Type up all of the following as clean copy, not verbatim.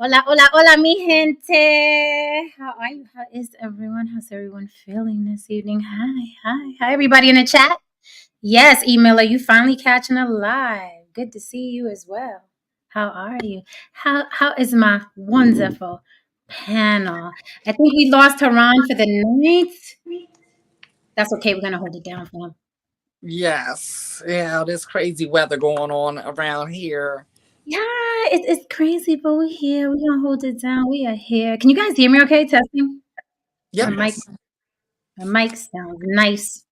Hola, hola, hola, mi gente. How are you? How is everyone? How's everyone feeling this evening? Hi, everybody in the chat. Yes, emailer, you finally catching a live. Good to see you as well. How are you? How is my wonderful panel? I think we lost Haran for the night. That's okay. We're gonna hold it down for him. Yes. Yeah, there's crazy weather going on around here. Yeah, it's crazy, but we're here. We're gonna hold it down. We are here. Can you guys hear me okay? Testing. Yep. My mic sounds nice.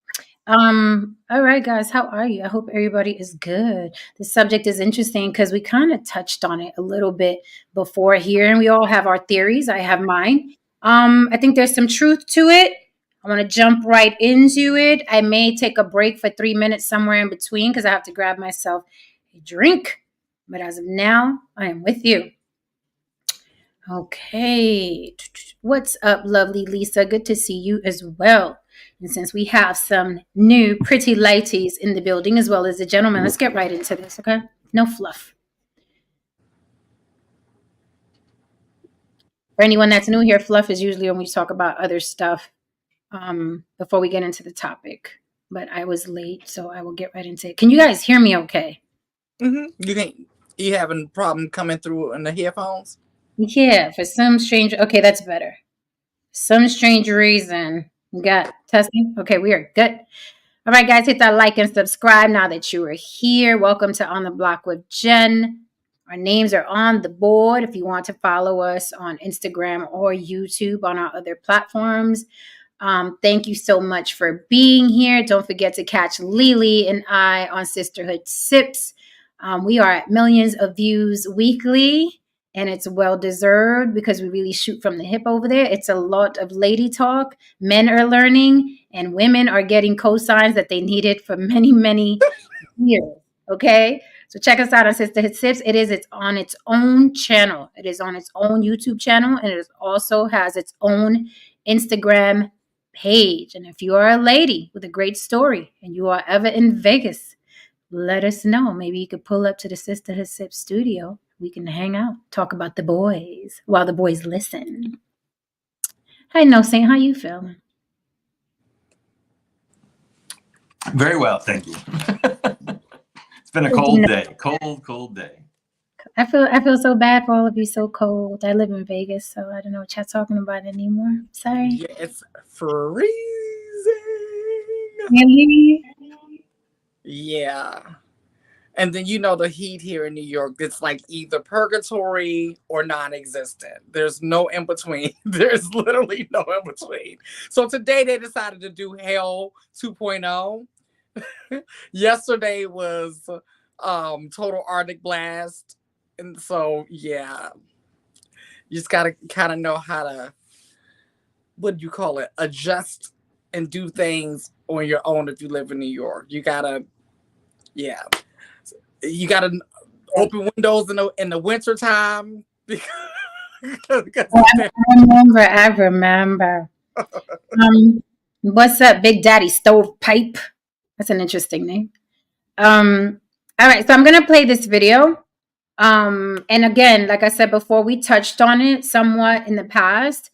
All right, guys, how are you? I hope everybody is good. The subject is interesting because we kind of touched on it a little bit before here, and we all have our theories. I have mine. I think there's some truth to it. I want to jump right into it. I may take a break for 3 minutes somewhere in between because I have to grab myself a drink. But as of now, I am with you. Okay. What's up, lovely Lisa? Good to see you as well. And since we have some new pretty ladies in the building as well as the gentlemen, let's get right into this, okay? No fluff. For anyone that's new here, fluff is usually when we talk about other stuff before we get into the topic. But I was late, so I will get right into it. Can you guys hear me okay? You having a problem coming through in the headphones? Yeah, for some strange... Okay, that's better. Some strange reason. We got testing. Okay, we are good. All right, guys, hit that like and subscribe now that you are here. Welcome to On the Block with Jen. Our names are on the board if you want to follow us on Instagram or YouTube on our other platforms. Thank you so much for being here. Don't forget to catch Lily and I on Sisterhood Sips. We are at millions of views weekly, and it's well deserved because we really shoot from the hip over there. It's a lot of lady talk. Men are learning, and women are getting cosigns that they needed for many, many years. Okay? So check us out on Sisterhood Sips. It's on its own channel. It is on its own YouTube channel, and it also has its own Instagram page. And if you are a lady with a great story and you are ever in Vegas, let us know. Maybe you could pull up to the Sisterhood Sips studio. We can hang out, talk about the boys while the boys listen. Hi, No Saint, how you feeling? Very well, thank you. It's been a cold day. Cold day. I feel so bad for all of you. So cold. I live in Vegas, so I don't know what y'all talking about anymore. Sorry. Yeah, it's freezing. Really? Yeah. And then the heat here in New York, it's like either purgatory or non-existent. There's no in between. There's literally no in between. So today they decided to do Hell 2.0. Yesterday was total Arctic blast. And so yeah. You just gotta kind of know how to, what do you call it, adjust and do things on your own if you live in New York. You gotta open windows in the winter time. I remember. What's up, Big Daddy Stovepipe? That's an interesting name. All right, so I'm gonna play this video. And again, like I said before, we touched on it somewhat in the past.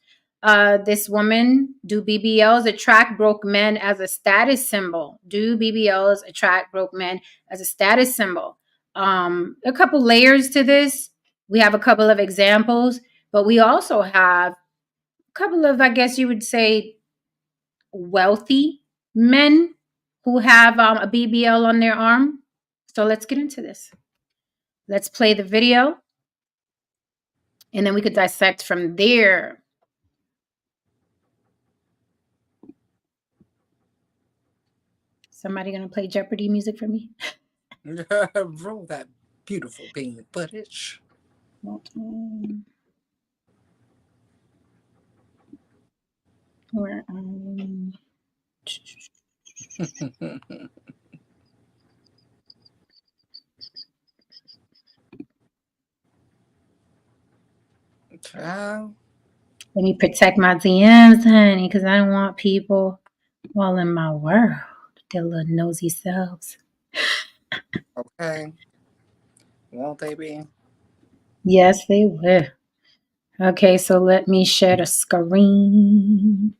This woman, do BBLs attract broke men as a status symbol? Do BBLs attract broke men as a status symbol? A couple layers to this. We have a couple of examples, but we also have a couple of, I guess you would say, wealthy men who have a BBL on their arm. So let's get into this. Let's play the video, and then we could dissect from there. Somebody gonna play Jeopardy music for me? Roll that beautiful bean footage. Where Let me protect my DMs, honey, because I don't want people all in my world. Their little nosy selves. Okay. Won't they be? Yes, they will. Okay, so let me share the screen.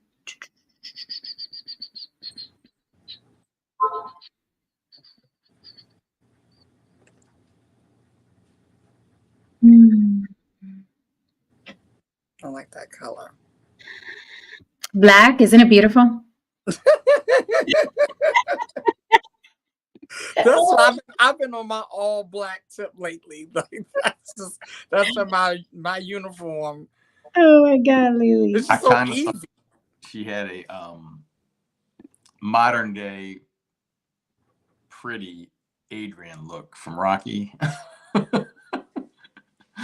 Hmm. I like that color. Black, isn't it beautiful? That's why I've been on my all black tip lately. Like that's my uniform. Oh my God, Lily. It's I just so kind of easy. thought she had a modern day pretty Adrian look from Rocky.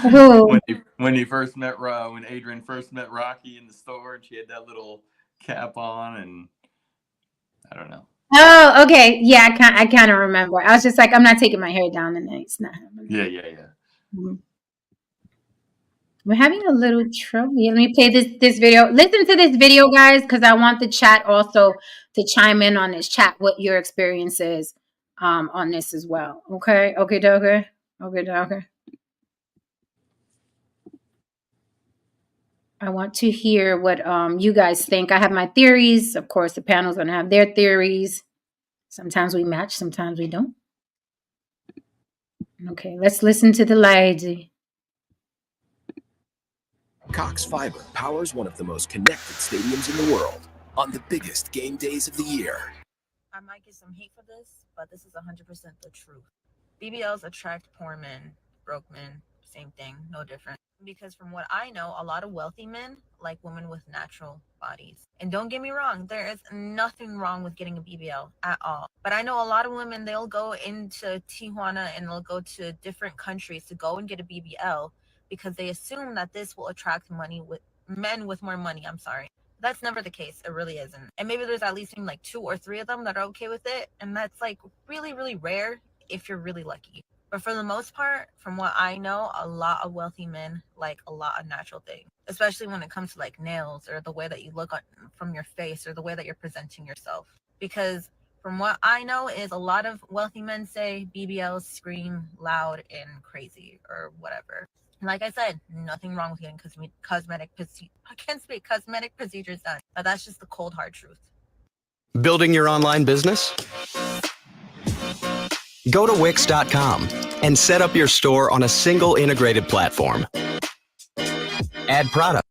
Who? when Adrian first met Rocky in the store, and she had that little cap on, and I don't know. Oh, okay. Yeah, I kind of remember. I was just like, I'm not taking my hair down tonight. It's not happening. Yeah. Mhm. We're having a little trouble. Let me play this video. Listen to this video, guys, because I want the chat also to chime in on this chat what your experience is on this as well. Okay, okay. I want to hear what you guys think. I have my theories. Of course, the panel's going to have their theories. Sometimes we match, sometimes we don't. Okay, let's listen to the lady. Cox Fiber powers one of the most connected stadiums in the world on the biggest game days of the year. I might get some hate for this, but this is 100% the truth. BBLs attract poor men, broke men, same thing, no different. Because from what I know, a lot of wealthy men like women with natural bodies. And don't get me wrong, there is nothing wrong with getting a BBL at all. But I know a lot of women, they'll go into Tijuana and they'll go to different countries to go and get a BBL because they assume that this will attract men with more money. I'm sorry. That's never the case. It really isn't. And maybe there's at least like 2 or 3 of them that are okay with it. And that's like really, really rare if you're really lucky. But for the most part, from what I know, a lot of wealthy men like a lot of natural things, especially when it comes to like nails or the way that you look from your face or the way that you're presenting yourself. Because from what I know is a lot of wealthy men say BBLs scream loud and crazy or whatever. Like I said, nothing wrong with getting cosmetic procedures done. But that's just the cold, hard truth. Building your online business? Go to Wix.com and set up your store on a single integrated platform. Add product.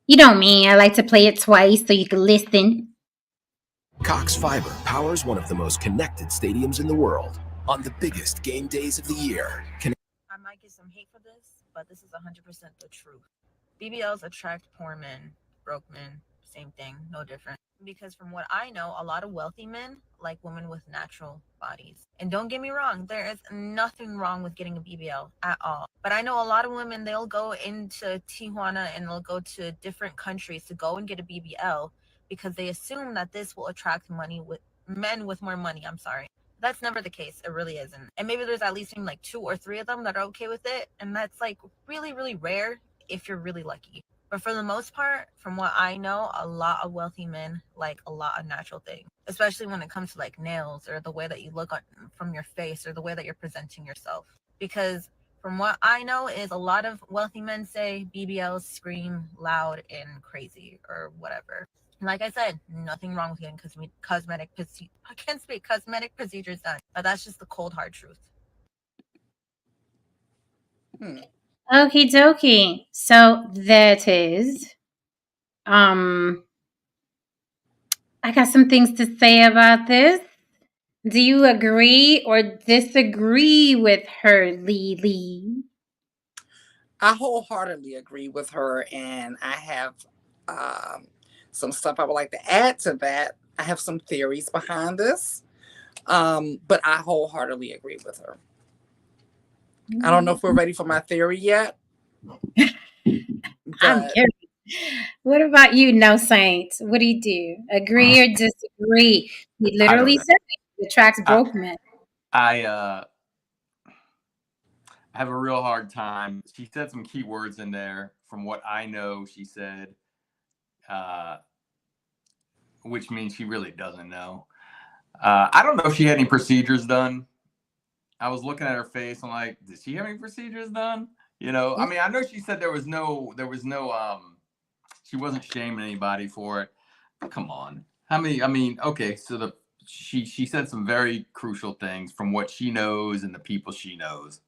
You know me, I like to play it twice so you can listen. Cox Fiber powers one of the most connected stadiums in the world on the biggest game days of the year. I might get some hate for this, but this is 100% the truth. BBLs attract poor men, broke men, same thing, no different. Because from what I know, a lot of wealthy men like women with natural bodies. And don't get me wrong, there is nothing wrong with getting a BBL at all. But I know a lot of women, they'll go into Tijuana and they'll go to different countries to go and get a BBL because they assume that this will attract men with more money. I'm sorry. That's never the case. It really isn't. And maybe there's at least like 2 or 3 of them that are okay with it. And that's like really, really rare if you're really lucky. But for the most part, from what I know, a lot of wealthy men like a lot of natural things, especially when it comes to like nails or the way that you look from your face or the way that you're presenting yourself. Because from what I know is a lot of wealthy men say BBLs scream loud and crazy or whatever. Like I said, nothing wrong with getting cosmetic procedures done. But that's just the cold, hard truth. Okie dokie. So that is I got some things to say about this. Do you agree or disagree with her, Lily? I wholeheartedly agree with her, and I have some stuff I would like to add to that. I have some theories behind this, but I wholeheartedly agree with her. I don't know if we're ready for my theory yet. I'm curious. What about you, No Saints? What do you do? Agree or disagree? He literally said it attracts broke men. I have a real hard time. She said some key words in there. From what I know, she said, which means she really doesn't know. I don't know if she had any procedures done. I was looking at her face. I'm like, did she have any procedures done? You know, I mean, I know she said there was no, she wasn't shaming anybody for it. But come on. How many, I mean, okay, so she said some very crucial things from what she knows and the people she knows,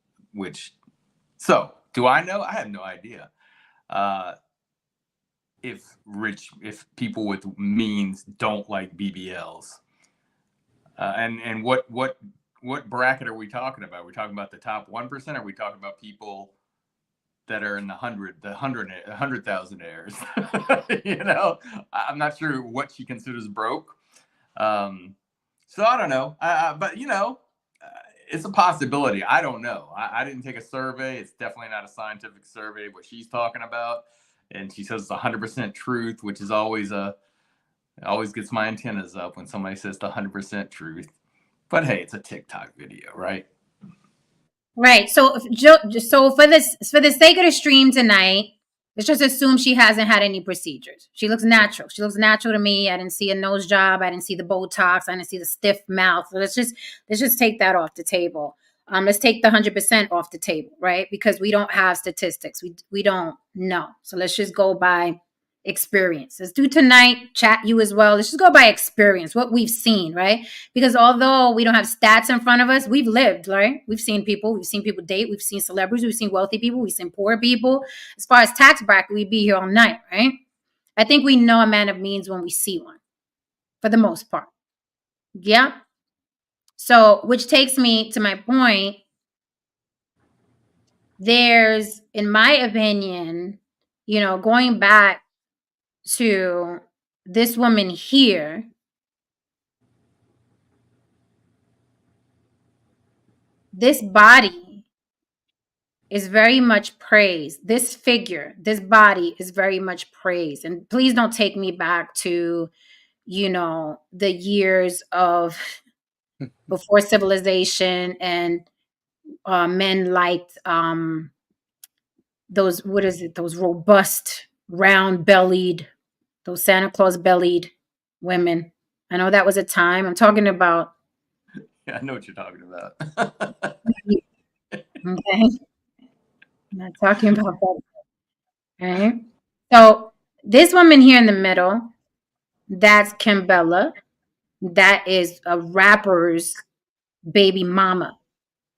so do I know? I have no idea. If people with means don't like BBLs. And what bracket are we talking about? Are we talking about the top 1%? Or are we talking about people that are in the 100,000 heirs? You know, I'm not sure what she considers broke. So I don't know. But you know, it's a possibility. I don't know. I didn't take a survey. It's definitely not a scientific survey, what she's talking about. And she says it's 100% truth, which is always always gets my antennas up when somebody says the 100% truth. But hey, it's a TikTok video, right? Right. So, so for the sake of the stream tonight, let's just assume she hasn't had any procedures. She looks natural. She looks natural to me. I didn't see a nose job. I didn't see the Botox. I didn't see the stiff mouth. So let's just take that off the table. Let's take the 100% off the table, right? Because we don't have statistics. We don't know. So let's just go by experience. Let's do tonight. Chat you as well. Let's just go by experience, what we've seen, right? Because although we don't have stats in front of us, we've lived, right? We've seen people date, we've seen celebrities, we've seen wealthy people, we've seen poor people. As far as tax bracket, we'd be here all night, right? I think we know a man of means when we see one, for the most part. Yeah. So, which takes me to my point. There's, in my opinion, you know, going back to this woman here, this body is very much praised. This figure, this body is very much praised. And please don't take me back to, you know, the years of before civilization and men liked those, what is it, those robust, round bellied, those Santa Claus bellied women. I know that was a time. I'm talking about. Yeah, I know what you're talking about. Okay. I'm not talking about that. Okay. So this woman here in the middle, that's Kimbella. That is a rapper's baby mama.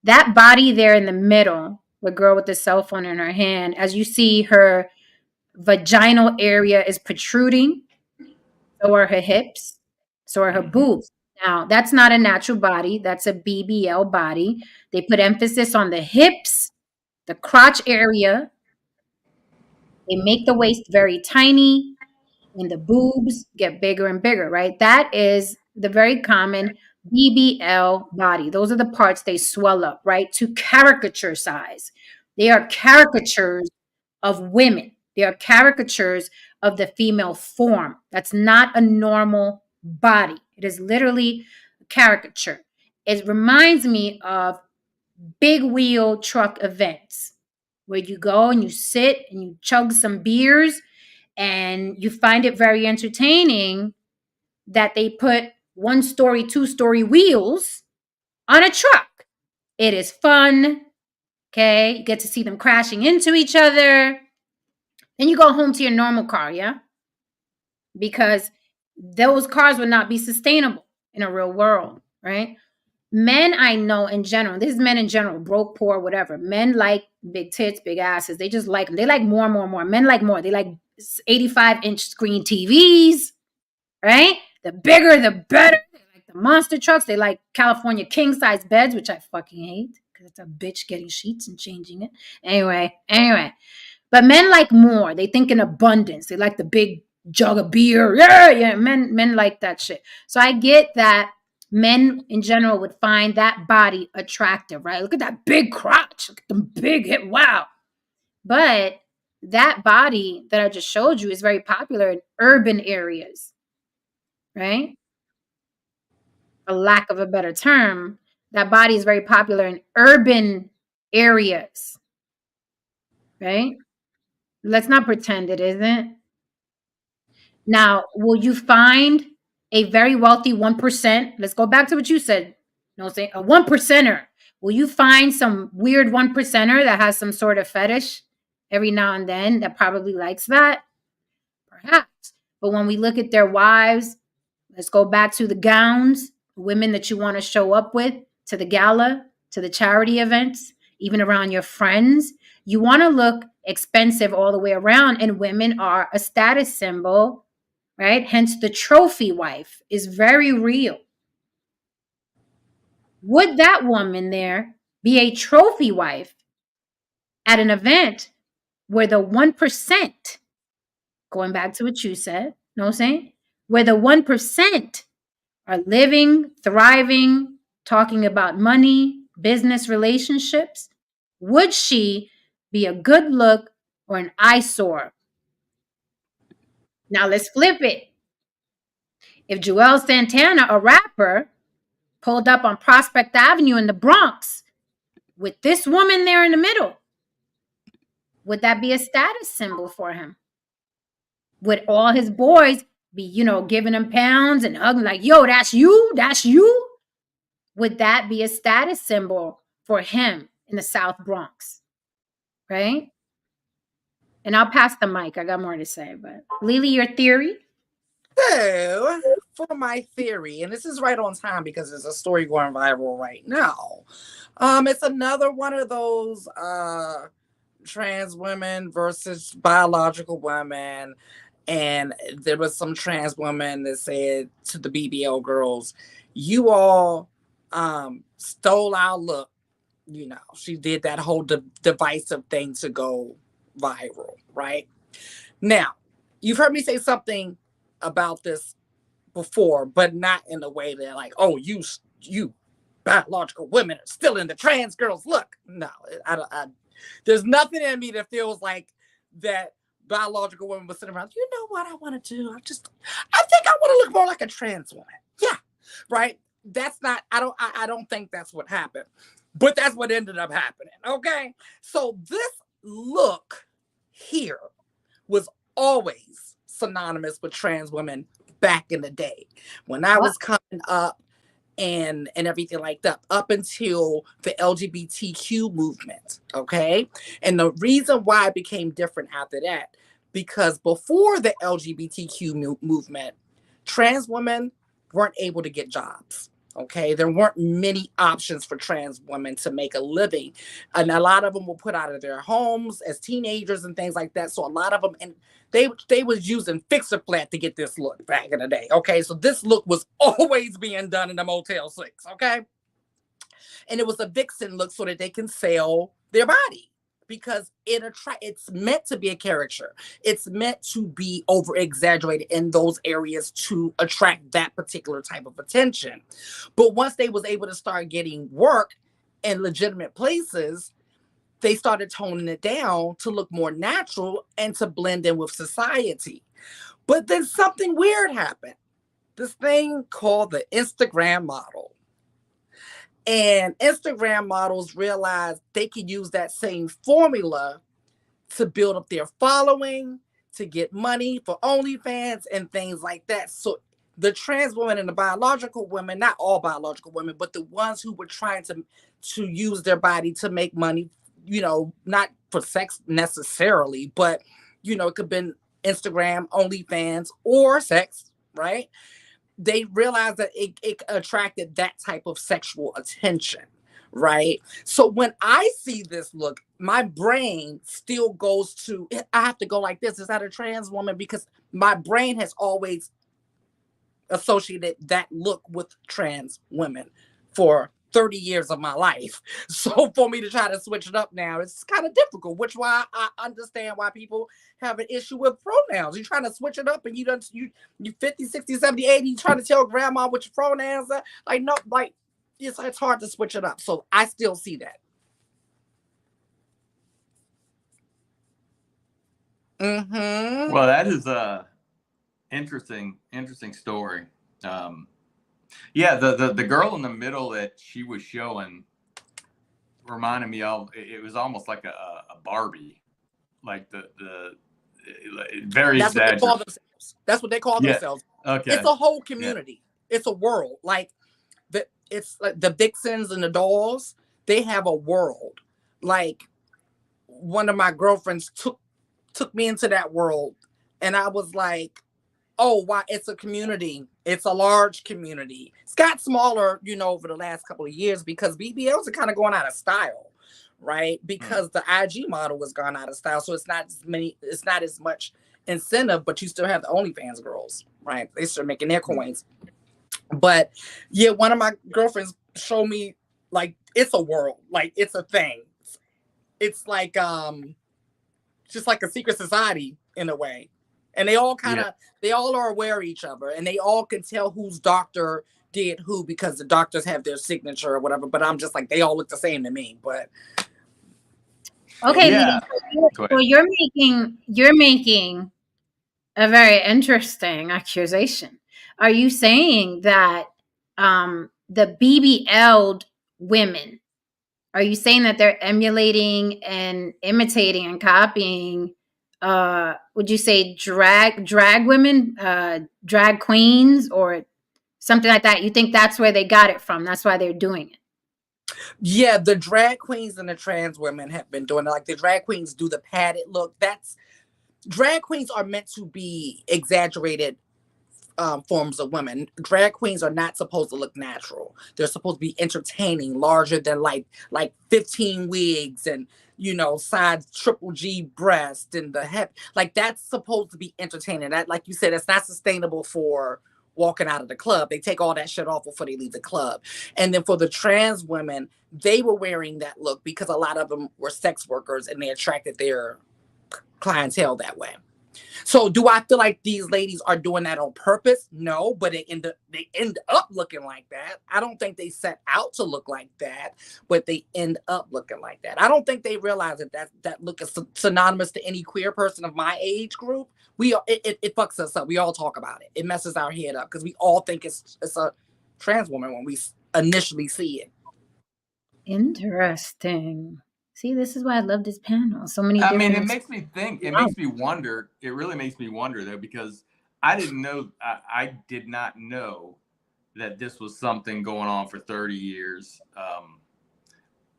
That body there in the middle, the girl with the cell phone in her hand, as you see, her vaginal area is protruding. So are her hips. So are her boobs. Now, that's not a natural body. That's a BBL body. They put emphasis on the hips, the crotch area. They make the waist very tiny and the boobs get bigger and bigger, right? That is the very common BBL body. Those are the parts they swell up, right? To caricature size. They are caricatures of women. They are caricatures of the female form. That's not a normal body. It is literally a caricature. It reminds me of big wheel truck events where you go and you sit and you chug some beers and you find it very entertaining that they put 1-story, 2-story wheels on a truck. It is fun. Okay. You get to see them crashing into each other. Then you go home to your normal car. Yeah. Because those cars would not be sustainable in a real world. Right. Men I know in general, this is men in general, broke, poor, whatever. Men like big tits, big asses. They just like them. They like more, more, more. Men like more. They like 85-inch screen TVs, right? The bigger, the better. They like the monster trucks. They like California king-size beds, which I fucking hate because it's a bitch getting sheets and changing it. Anyway. But men like more. They think in abundance. They like the big jug of beer. Yeah. Men like that shit. So I get that men in general would find that body attractive, right? Look at that big crotch. Look at them big hip. Wow. But that body that I just showed you is very popular in urban areas, right? For lack of a better term, that body is very popular in urban areas, right? Let's not pretend it isn't. Now, will you find a very wealthy 1%? Let's go back to what you said. You know what I'm saying? A 1%er Will you find some weird 1%er that has some sort of fetish every now and then that probably likes that? Perhaps. But when we look at their wives, let's go back to the gowns, women that you want to show up with, to the gala, to the charity events, even around your friends. You want to look expensive all the way around, and women are a status symbol, right? Hence, the trophy wife is very real. Would that woman there be a trophy wife at an event where the 1%, going back to what you said, know what I'm saying? Where the 1% are living, thriving, talking about money, business relationships? Would she be a good look or an eyesore? Now let's flip it. If Joel Santana, a rapper, pulled up on Prospect Avenue in the Bronx with this woman there in the middle, would that be a status symbol for him? Would all his boys be, giving him pounds and hugging like, yo, that's you? That's you? Would that be a status symbol for him in the South Bronx? Right? And I'll pass the mic. I got more to say, but Lily, your theory? So, for my theory, and this is right on time because there's a story going viral right now. It's another one of those trans women versus biological women. And there was some trans woman that said to the BBL girls, you all stole our look. She did that whole divisive thing to go viral, right? Now, you've heard me say something about this before, but not in a way that like, oh, you biological women are still in the trans girls look. No, there's nothing in me that feels like that biological women was sitting around, you know what I want to do? I think I want to look more like a trans woman. Yeah. Right. That's not, I don't think that's what happened, but that's what ended up happening. Okay. So this look here was always synonymous with trans women back in the day when I was coming up and everything like that, up until the LGBTQ movement. Okay. And the reason why it became different after that, because before the LGBTQ movement, trans women weren't able to get jobs. Okay. There weren't many options for trans women to make a living. And a lot of them were put out of their homes as teenagers and things like that. So a lot of them, and they was using Fixer Flat to get this look back in the day. Okay. So this look was always being done in the Motel 6. Okay. And it was a vixen look so that they can sell their body, because it's meant to be a caricature. It's meant to be over exaggerated in those areas to attract that particular type of attention. But once they was able to start getting work in legitimate places, they started toning it down to look more natural and to blend in with society. But then something weird happened. This thing called the Instagram model. And Instagram models realized they could use that same formula to build up their following, to get money for OnlyFans and things like that. So the trans women and the biological women, not all biological women, but the ones who were trying to use their body to make money, not for sex necessarily, but, it could have been Instagram, OnlyFans, or sex, right? They realized that it attracted that type of sexual attention, right? So when I see this look, my brain still goes to, I have to go like this. Is that a trans woman? Because my brain has always associated that look with trans women for 30 years of my life. So for me to try to switch it up now, it's kind of difficult, which why I understand why people have an issue with pronouns. You're trying to switch it up and you 50, 60, 70, 80, you trying to tell grandma what your pronouns are. Like, no, like it's hard to switch it up. So I still see that. Mm-hmm. Well, that is a interesting story. Yeah, the girl in the middle that she was showing reminded me of, it was almost like a Barbie, like the very That's what they call themselves. That's what they call themselves. Okay. It's a whole community. Yeah. It's a world. Like it's like the vixens and the dolls. they have a world. Like, one of my girlfriends took me into that world, and I was like, oh wow, it's a community. It's a large community. It's got smaller, over the last couple of years because BBLs are kind of going out of style, right? Because the IG model was gone out of style. So it's not as much incentive, but you still have the OnlyFans girls, right? They start making their coins. But yeah, one of my girlfriends showed me, like, it's a world, like it's a thing. It's like just like a secret society in a way. And they all they all are aware of each other, and they all can tell whose doctor did who because the doctors have their signature or whatever. But I'm just like, they all look the same to me. But Okay, Yeah. so you're making a very interesting accusation. Are you saying that the BBL'd women, are you saying that they're emulating and imitating and copying, would you say drag women, drag queens, or something like that? You think that's where they got it from? That's why they're doing it? yeah, the drag queens and the trans women have been doing it. Like, the drag queens do the padded look. Drag queens are meant to be exaggerated forms of women. Drag queens are not supposed to look natural. They're supposed to be entertaining, larger than like 15 wigs and size triple G breast and the hip. Like, that's supposed to be entertaining. That, like you said, that's not sustainable for walking out of the club. They take all that shit off before they leave the club. And then for the trans women, they were wearing that look because a lot of them were sex workers and they attracted their clientele that way. So do I feel like these ladies are doing that on purpose? No, but they end up looking like that. I don't think they set out to look like that, but they end up looking like that. I don't think they realize that look is synonymous to any queer person of my age group. It fucks us up. We all talk about it. It messes our head up because we all think it's a trans woman when we initially see it. Interesting. See, this is why I love this panel. So many I mean, different. it makes me think. It makes me wonder. It really makes me wonder, though, because I didn't know. I did not know that this was something going on for 30 years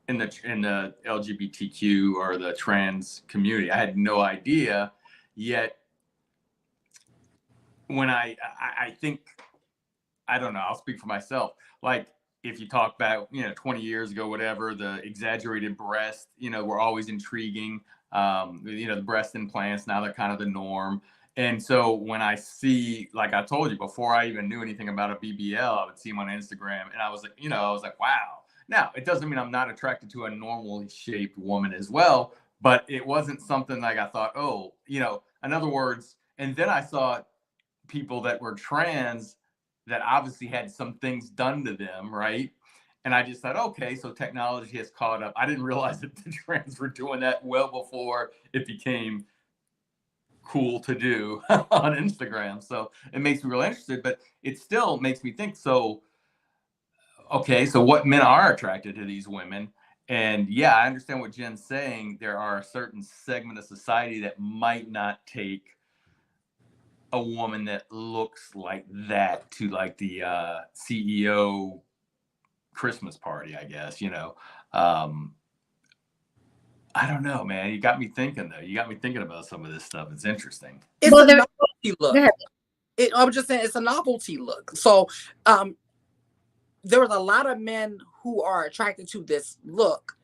in the LGBTQ or the trans community. I had no idea. Yet, when I think, I don't know. I'll speak for myself. Like, if you talk about 20 years ago, whatever, the exaggerated breast, were always intriguing. The breast implants, now they're kind of the norm. And so when I see, like I told you, before I even knew anything about a BBL, I would see them on Instagram, and I was like, wow. Now, it doesn't mean I'm not attracted to a normally shaped woman as well, but it wasn't something like I thought, oh, in other words. And then I saw people that were trans that obviously had some things done to them, right? And I just thought, okay, so technology has caught up. I didn't realize that the trans were doing that well before it became cool to do on Instagram. So it makes me real interested, but it still makes me think, so, okay, so what men are attracted to these women? And yeah, I understand what Jen's saying. There are a certain segment of society that might not take a woman that looks like that to like the CEO Christmas party, I guess, I don't know, man. You got me thinking, though. You got me thinking about some of this stuff. It's interesting. It's a novelty look. I was just saying, it's a novelty look. So there was a lot of men who are attracted to this look,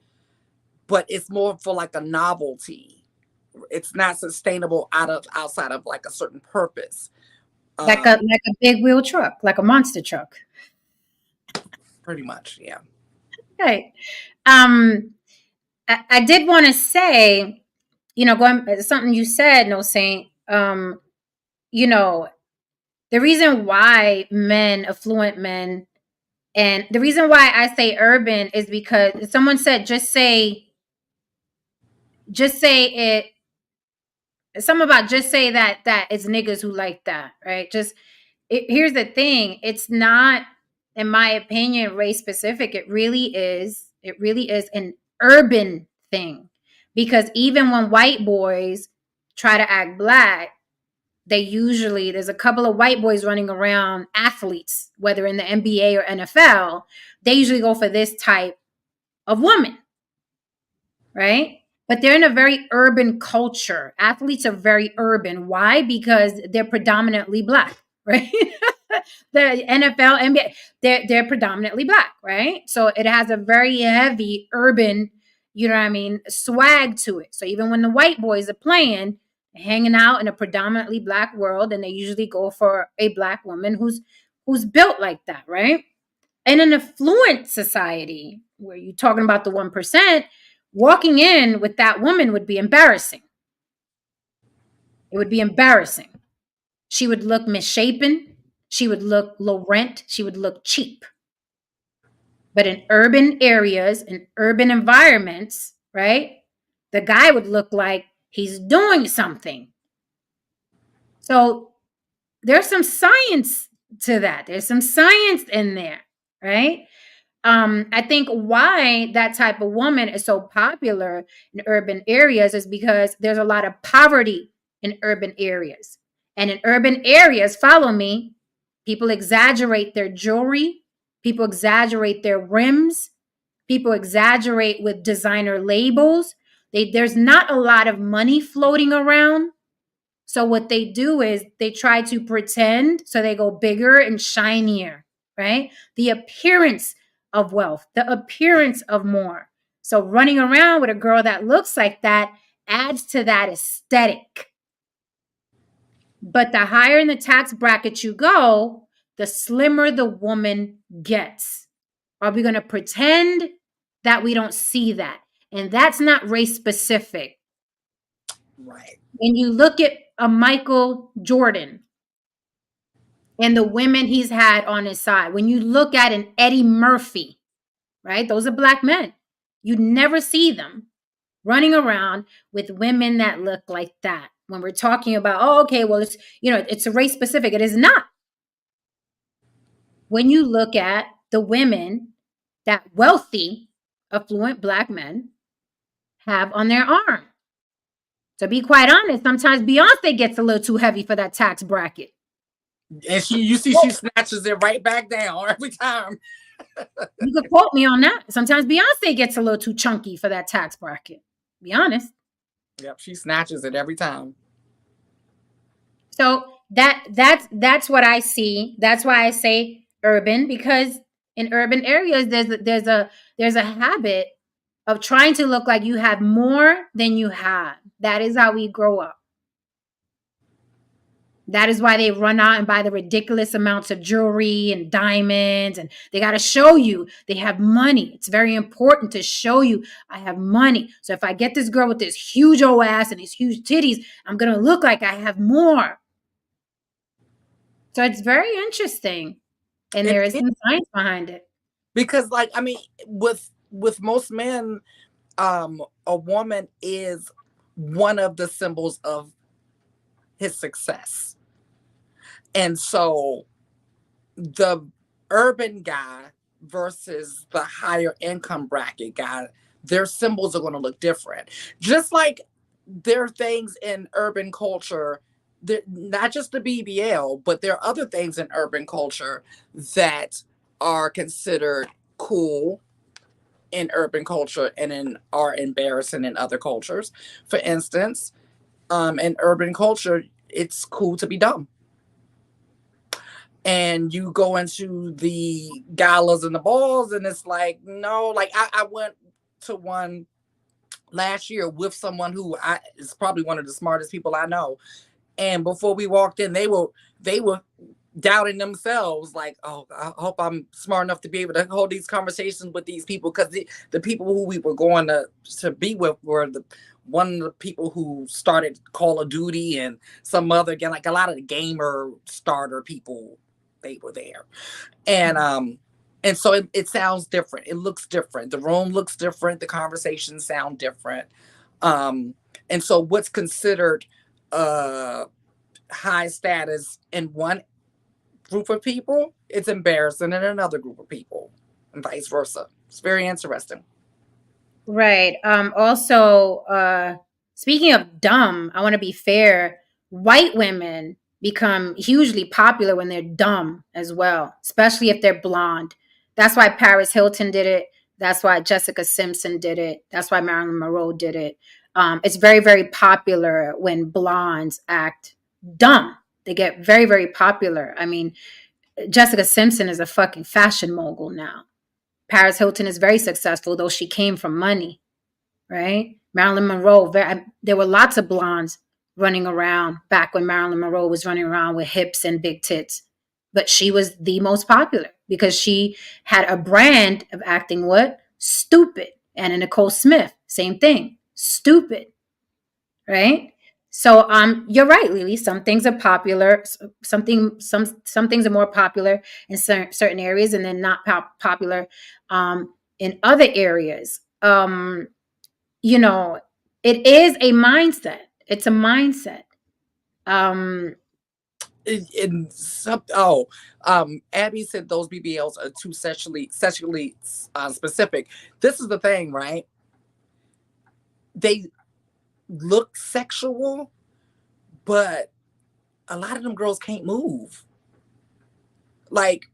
but it's more for like a novelty. It's not sustainable outside of like a certain purpose. Like a big wheel truck, like a monster truck. Pretty much, yeah. Right. I did want to say, going something you said, No Saint. The reason why affluent men, and the reason why I say urban is because someone said just say it. Something about just say that it's niggas who like that, right? Here's the thing: it's not, in my opinion, race specific. It really is an urban thing, because even when white boys try to act black, there's a couple of white boys running around, athletes, whether in the NBA or NFL. They usually go for this type of women, right? But they're in a very urban culture. Athletes are very urban. Why? Because they're predominantly Black, right? The NFL, NBA, they're predominantly Black, right? So it has a very heavy urban, you know what I mean, swag to it. So even when the white boys are playing, hanging out in a predominantly Black world, and they usually go for a Black woman who's built like that, right? In an affluent society where you're talking about the 1%, walking in with that woman would be embarrassing. It would be embarrassing. She would look misshapen. She would look low rent. She would look cheap. But in urban areas, in urban environments, right, the guy would look like he's doing something. So there's some science to that. There's some science in there, right? I think why that type of woman is so popular in urban areas is because there's a lot of poverty in urban areas. And in urban areas, follow me, people exaggerate their jewelry, people exaggerate their rims, people exaggerate with designer labels. There's not a lot of money floating around. So what they do is they try to pretend, so they go bigger and shinier, right? The appearance of wealth, the appearance of more. So running around with a girl that looks like that adds to that aesthetic. But the higher in the tax bracket you go, the slimmer the woman gets. Are we going to pretend that we don't see that? And that's not race specific. Right. When you look at a Michael Jordan and the women he's had on his side, when you look at an Eddie Murphy, right? Those are Black men. You never see them running around with women that look like that. When we're talking about, oh, okay, well, it's, you know, it's a race specific. It is not. When you look at the women that wealthy, affluent Black men have on their arm. To be quite honest, sometimes Beyonce gets a little too heavy for that tax bracket. And she snatches it right back down every time. You could quote me on that. Sometimes Beyonce gets a little too chunky for that tax bracket. Be honest. Yep, she snatches it every time. So that's what I see. That's why I say urban, because in urban areas there's a habit of trying to look like you have more than you have. That is how we grow up. That is why they run out and buy the ridiculous amounts of jewelry and diamonds, and they got to show you they have money. It's very important to show you I have money. So if I get this girl with this huge old ass and these huge titties, I'm going to look like I have more. So it's very interesting. And there is some science behind it. Because, like, I mean, with most men, a woman is one of the symbols of his success. And so the urban guy versus the higher income bracket guy, their symbols are going to look different. Just like there are things in urban culture, not just the BBL, but there are other things in urban culture that are considered cool in urban culture and are embarrassing in other cultures. For instance, in urban culture, it's cool to be dumb. And you go into the galas and the balls, and it's like, no, like I went to one last year with someone who is probably one of the smartest people I know. And before we walked in, they were doubting themselves, like, oh, I hope I'm smart enough to be able to hold these conversations with these people, because the people who we were going to be with were one of the people who started Call of Duty and some other, again, like a lot of the gamer starter people, they were there. And so it sounds different. It looks different. The room looks different. The conversations sound different. And so what's considered high status in one group of people, it's embarrassing in another group of people, and vice versa. It's very interesting. Right. Also, speaking of dumb, I want to be fair. White women become hugely popular when they're dumb as well, especially if they're blonde. That's why Paris Hilton did it. That's why Jessica Simpson did it. That's why Marilyn Monroe did it. It's very, very popular when blondes act dumb. They get very, very popular. I mean, Jessica Simpson is a fucking fashion mogul now. Paris Hilton is very successful, though she came from money, right? Marilyn Monroe, there were lots of blondes running around back when Marilyn Monroe was running around with hips and big tits. But she was the most popular because she had a brand of acting what? Stupid. Anna Nicole Smith, same thing. Stupid, right? So you're right, Lily. Some things are popular. Some things are more popular in certain areas, and then not popular in other areas. You know, it is a mindset. It's a mindset. Abby said those BBLs are too sexually specific. This is the thing, right? They look sexual, but a lot of them girls can't move. Like,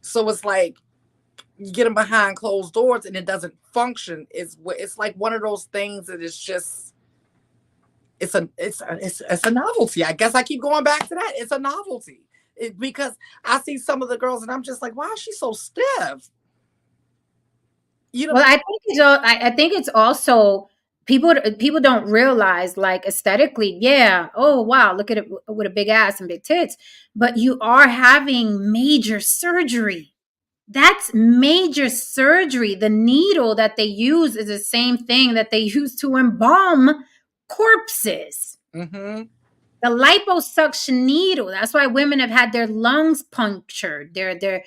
so it's like you get them behind closed doors and it doesn't function. It's like one of those things that is just it's a novelty. I guess I keep going back to that. It's a novelty. Because I see some of the girls and I'm just like, why is she so stiff? You know, well, I think it's also people don't realize, like, aesthetically, yeah, oh wow, look at it with a big ass and big tits, but you are having major surgery. That's major surgery. The needle that they use is the same thing that they use to embalm corpses. mm-hmm. The liposuction needle. That's why women have had their lungs punctured, their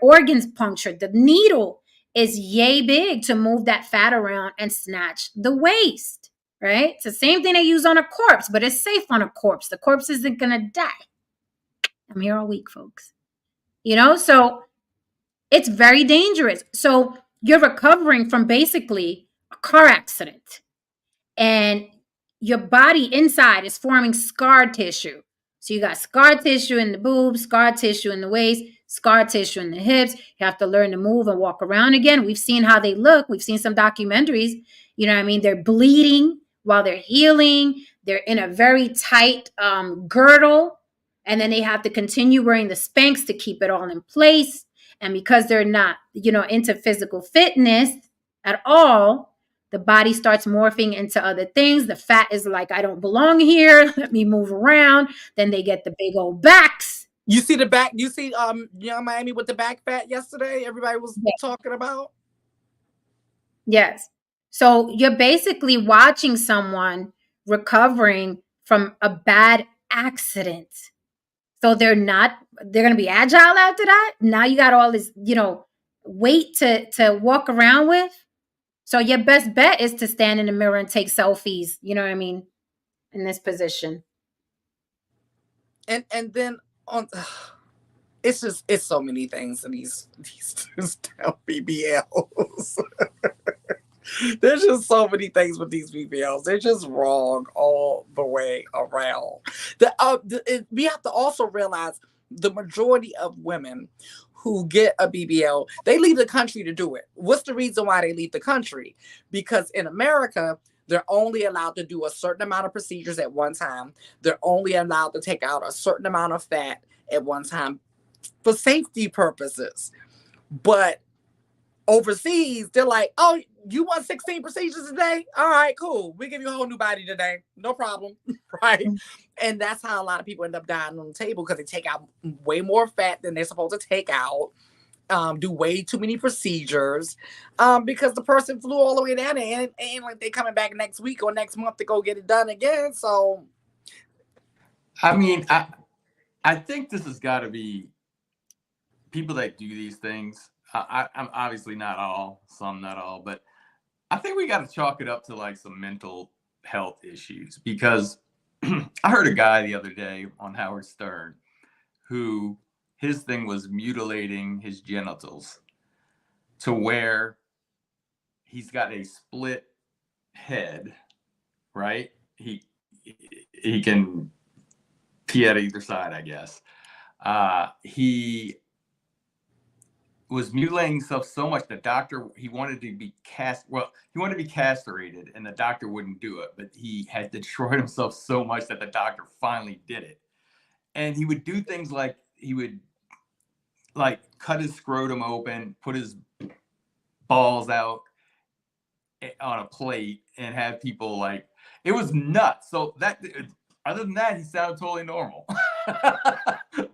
organs punctured. The needle is yay big to move that fat around and snatch the waist. Right? It's the same thing they use on a corpse, but it's safe on a corpse. The corpse isn't gonna die. I'm here all week, folks. So it's very dangerous. So you're recovering from basically a car accident, and your body inside is forming scar tissue. So you got scar tissue in the boobs, scar tissue in the waist, scar tissue in the hips. You have to learn to move and walk around again. We've seen how they look. We've seen some documentaries. You know what I mean? They're bleeding while they're healing. They're in a very tight girdle. And then they have to continue wearing the Spanx to keep it all in place. And because they're not, into physical fitness at all, the body starts morphing into other things. The fat is like, I don't belong here. Let me move around. Then they get the big old backs. You see the back? You see Young Miami with the back fat yesterday? Everybody was talking about. Yes. So you're basically watching someone recovering from a bad accident. So they're going to be agile after that. Now you got all this, weight to walk around with. So your best bet is to stand in the mirror and take selfies, you know what I mean, in this position. And then it's so many things in these damn BBLs. There's just so many things with these BBLs. They're just wrong all the way around. We have to also realize the majority of women who get a BBL, they leave the country to do it. What's the reason why they leave the country? Because in America, they're only allowed to do a certain amount of procedures at one time. They're only allowed to take out a certain amount of fat at one time for safety purposes. But overseas, they're like, oh, you want 16 procedures a day? All right, cool. We give you a whole new body today. No problem. Right? And that's how a lot of people end up dying on the table, because they take out way more fat than they're supposed to take out, do way too many procedures, because the person flew all the way down there and like they coming back next week or next month to go get it done again. So, I mean, I think this has got to be people that do these things. I'm obviously not all, some not all, but I think we got to chalk it up to like some mental health issues, because I heard a guy the other day on Howard Stern who his thing was mutilating his genitals to where he's got a split head, right? He can pee at either side, I guess. He was mutilating himself so much the doctor, he wanted to be he wanted to be castrated, and the doctor wouldn't do it, but he had destroyed himself so much that the doctor finally did it. And he would do things like he would like cut his scrotum open, put his balls out on a plate, and have people like, it was nuts. So that, other than that, he sounded totally normal.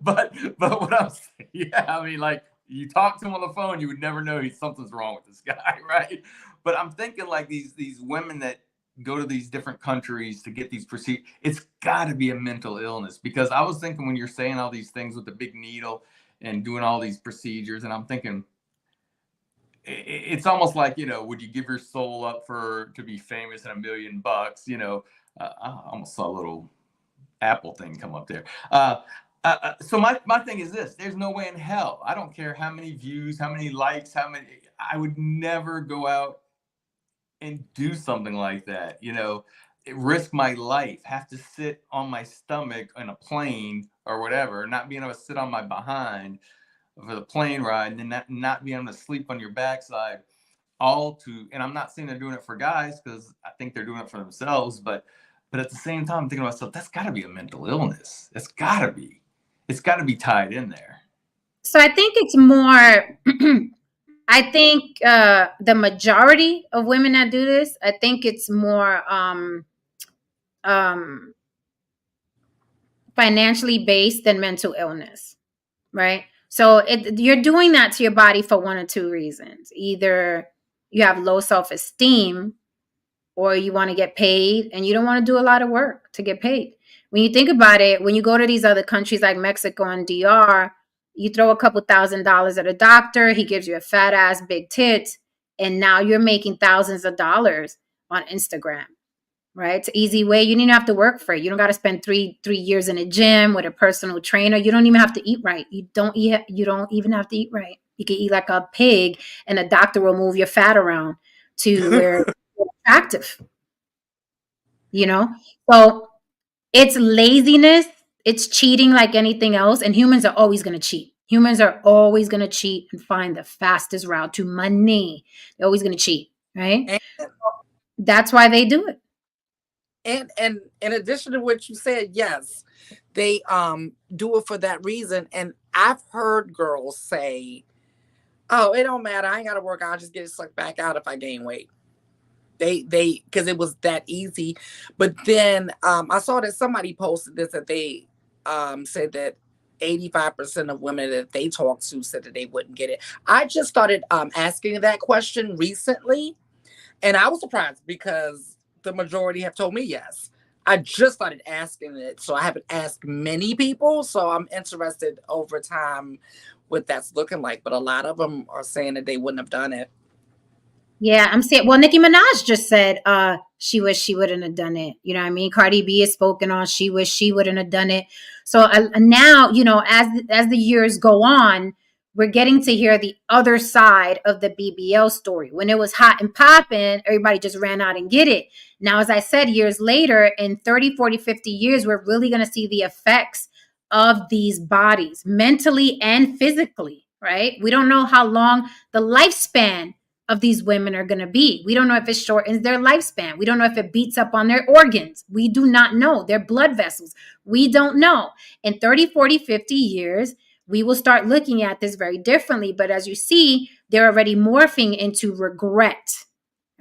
but what I'm saying, yeah, I mean, like, you talk to him on the phone, you would never know something's wrong with this guy, right? But I'm thinking like these women that go to these different countries to get these procedures, it's got to be a mental illness, because I was thinking when you're saying all these things with the big needle and doing all these procedures, and I'm thinking it's almost like, would you give your soul up to be famous and $1 million? I almost saw a little Apple thing come up there. So my thing is this: there's no way in hell. I don't care how many views, how many likes, I would never go out and do something like that. Risk my life, have to sit on my stomach in a plane or whatever, not being able to sit on my behind for the plane ride, and then not being able to sleep on your backside. And I'm not saying they're doing it for guys, because I think they're doing it for themselves, but at the same time, I'm thinking to myself, that's got to be a mental illness. It's got to be tied in there. So I think it's more. I think the majority of women that do this, I think it's more financially based than mental illness, right? So you're doing that to your body for one or two reasons. Either you have low self-esteem, or you want to get paid and you don't want to do a lot of work to get paid. When you think about it, when you go to these other countries like Mexico and DR, you throw a couple $1,000s at a doctor, he gives you a fat ass, big tits, and now you're making thousands of dollars on Instagram, right? It's an easy way. You don't even have to work for it. You don't got to spend three years in a gym with a personal trainer. You don't even have to eat right. You don't even have to eat right. You can eat like a pig, and a doctor will move your fat around to where it's attractive. So it's laziness. It's cheating like anything else. And humans are always going to cheat. Humans are always going to cheat and find the fastest route to money. They're always going to cheat, right? And that's why they do it. And in addition to what you said, yes, they do it for that reason. And I've heard girls say, "Oh, it don't matter. I ain't got to work. I'll just get it sucked back out if I gain weight." They because it was that easy. But then I saw that somebody posted this, that they said that 85% of women that they talked to said that they wouldn't get it. I just started asking that question recently, and I was surprised because the majority have told me yes. I just started asking it, so I haven't asked many people. So I'm interested over time what that's looking like. But a lot of them are saying that they wouldn't have done it. Yeah, I'm saying, well, Nicki Minaj just said she wished she wouldn't have done it. You know what I mean? Cardi B has spoken on she wished she wouldn't have done it. So now, as the years go on, we're getting to hear the other side of the BBL story. When it was hot and popping, everybody just ran out and get it. Now, as I said, years later, in 30, 40, 50 years, we're really going to see the effects of these bodies, mentally and physically, right? We don't know how long the lifespan of these women are going to be. We don't know if it shortens their lifespan. We don't know if it beats up on their organs. We do not know their blood vessels. We don't know. In 30, 40, 50 years, we will start looking at this very differently. But as you see, they're already morphing into regret.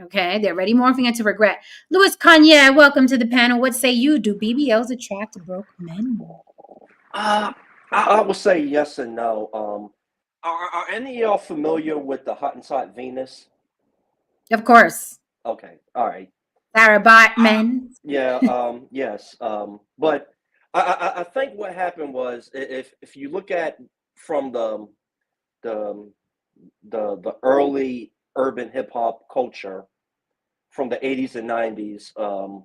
Okay, they're already morphing into regret. Louis Kanye, welcome to the panel. What say you? Do BBLs attract broke men? I would say yes and no. Are any of y'all familiar with the Hot and Hot Venus? Of course. Okay, all right. Sarah Bartman. Yeah, yes. But I think what happened was, if you look at from the early urban hip hop culture from the 80s and 90s,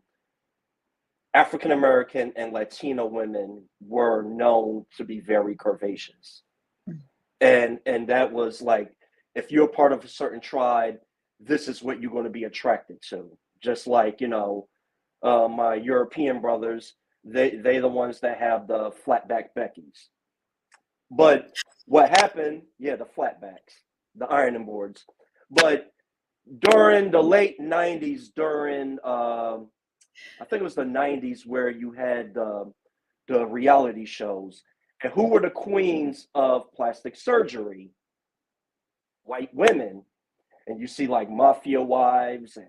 African American and Latino women were known to be very curvaceous. And that was like, if you're part of a certain tribe, this is what you're going to be attracted to. Just like, my European brothers, they're the ones that have the flat back Beckies. But what happened? Yeah, the flatbacks, the ironing boards. But during the late '90s, during I think it was the '90s, where you had the reality shows, and who were the queens of plastic surgery? White women. And you see like Mafia Wives and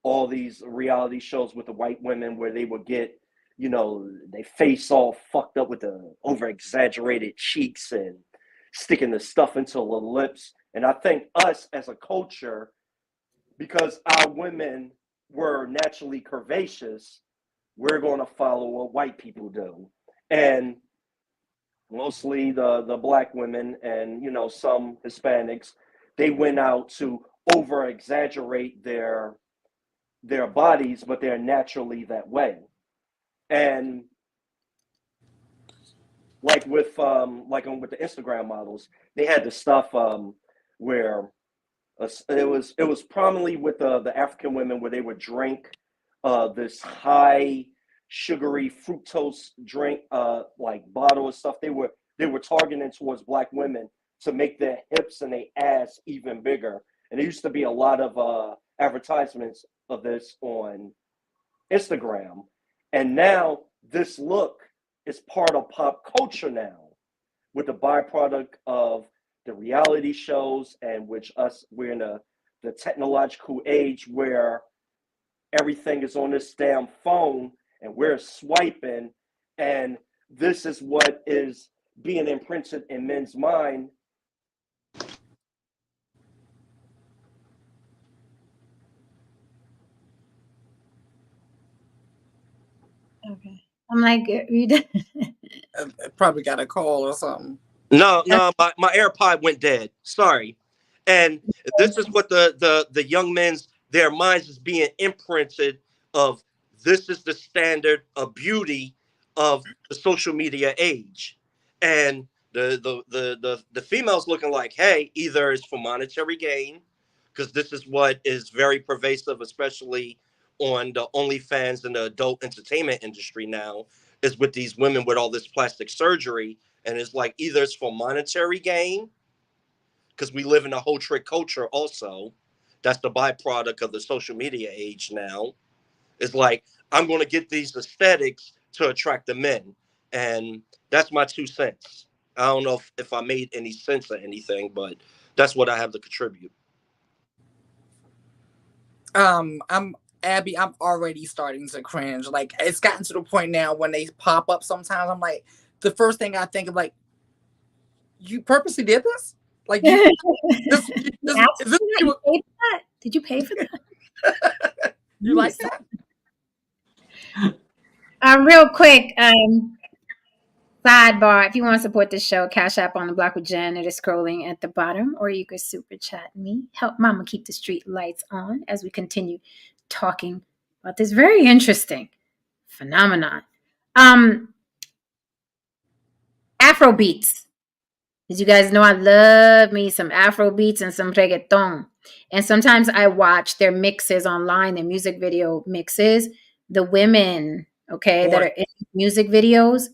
all these reality shows with the white women where they would get, they face all fucked up with the over exaggerated cheeks and sticking the stuff into the lips. And I think us as a culture, because our women were naturally curvaceous, we're going to follow what white people do. And mostly the black women and some Hispanics, they went out to over exaggerate their bodies, but they're naturally that way. And like with the Instagram models, they had the stuff where it was prominently with the African women, where they would drink this high sugary fructose drink, like bottle of stuff. They were targeting towards black women to make their hips and their ass even bigger. And there used to be a lot of advertisements of this on Instagram. And now this look is part of pop culture now, with the byproduct of the reality shows, and we're in the technological age where everything is on this damn phone and we're swiping, and this is what is being imprinted in men's mind. Okay. I'm like, you did. Probably got a call or something. No, my AirPod went dead. Sorry. And this is what the young men's, their minds is being imprinted of. This is the standard of beauty of the social media age. And the females looking like, hey, either it's for monetary gain, because this is what is very pervasive, especially on the OnlyFans and the adult entertainment industry now, is with these women with all this plastic surgery. And it's like, either it's for monetary gain, because we live in a whole trick culture also. That's the byproduct of the social media age now. It's like, I'm going to get these aesthetics to attract the men. And that's my 2 cents. I don't know if I made any sense or anything, but that's what I have to contribute. I'm Abby, I'm already starting to cringe. Like, it's gotten to the point now when they pop up sometimes, I'm like, the first thing I think of, like, you purposely did this? Like, you this, Did this, you is this pay for that? Did you pay for that? you like that? Real quick, sidebar. If you want to support the show, Cash App on the Block with Jen. It is scrolling at the bottom, or you could super chat me. Help Mama keep the street lights on as we continue talking about this very interesting phenomenon. Afro beats. As you guys know, I love me some Afro beats and some reggaeton. And sometimes I watch their mixes online, their music video mixes. The women, okay, that are in music videos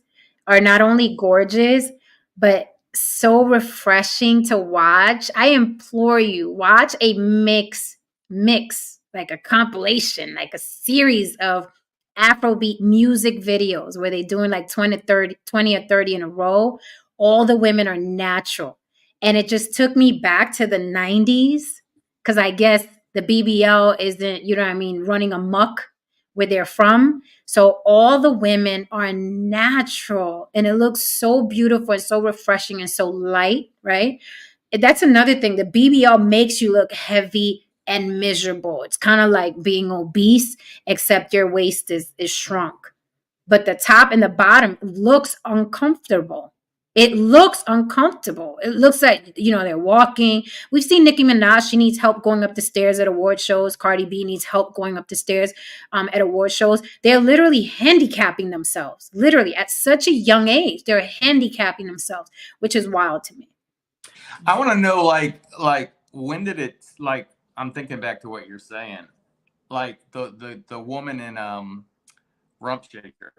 are not only gorgeous, but so refreshing to watch. I implore you, watch a mix, like a compilation, like a series of Afrobeat music videos where they're doing like 20 or 30 in a row. All the women are natural. And it just took me back to the 90s, because I guess the BBL isn't, you know what I mean, running amok where they're from. So all the women are natural, and it looks so beautiful and so refreshing and so light, right? That's another thing. The BBL makes you look heavy and miserable. It's kind of like being obese, except your waist is shrunk. But the top and the bottom looks uncomfortable. It looks uncomfortable. It looks like, they're walking. We've seen Nicki Minaj. She needs help going up the stairs at award shows. Cardi B needs help going up the stairs at award shows. They're literally handicapping themselves. Literally, at such a young age, they're handicapping themselves, which is wild to me. I want to know, like when did it, like, I'm thinking back to what you're saying. Like the woman in Rump Shaker,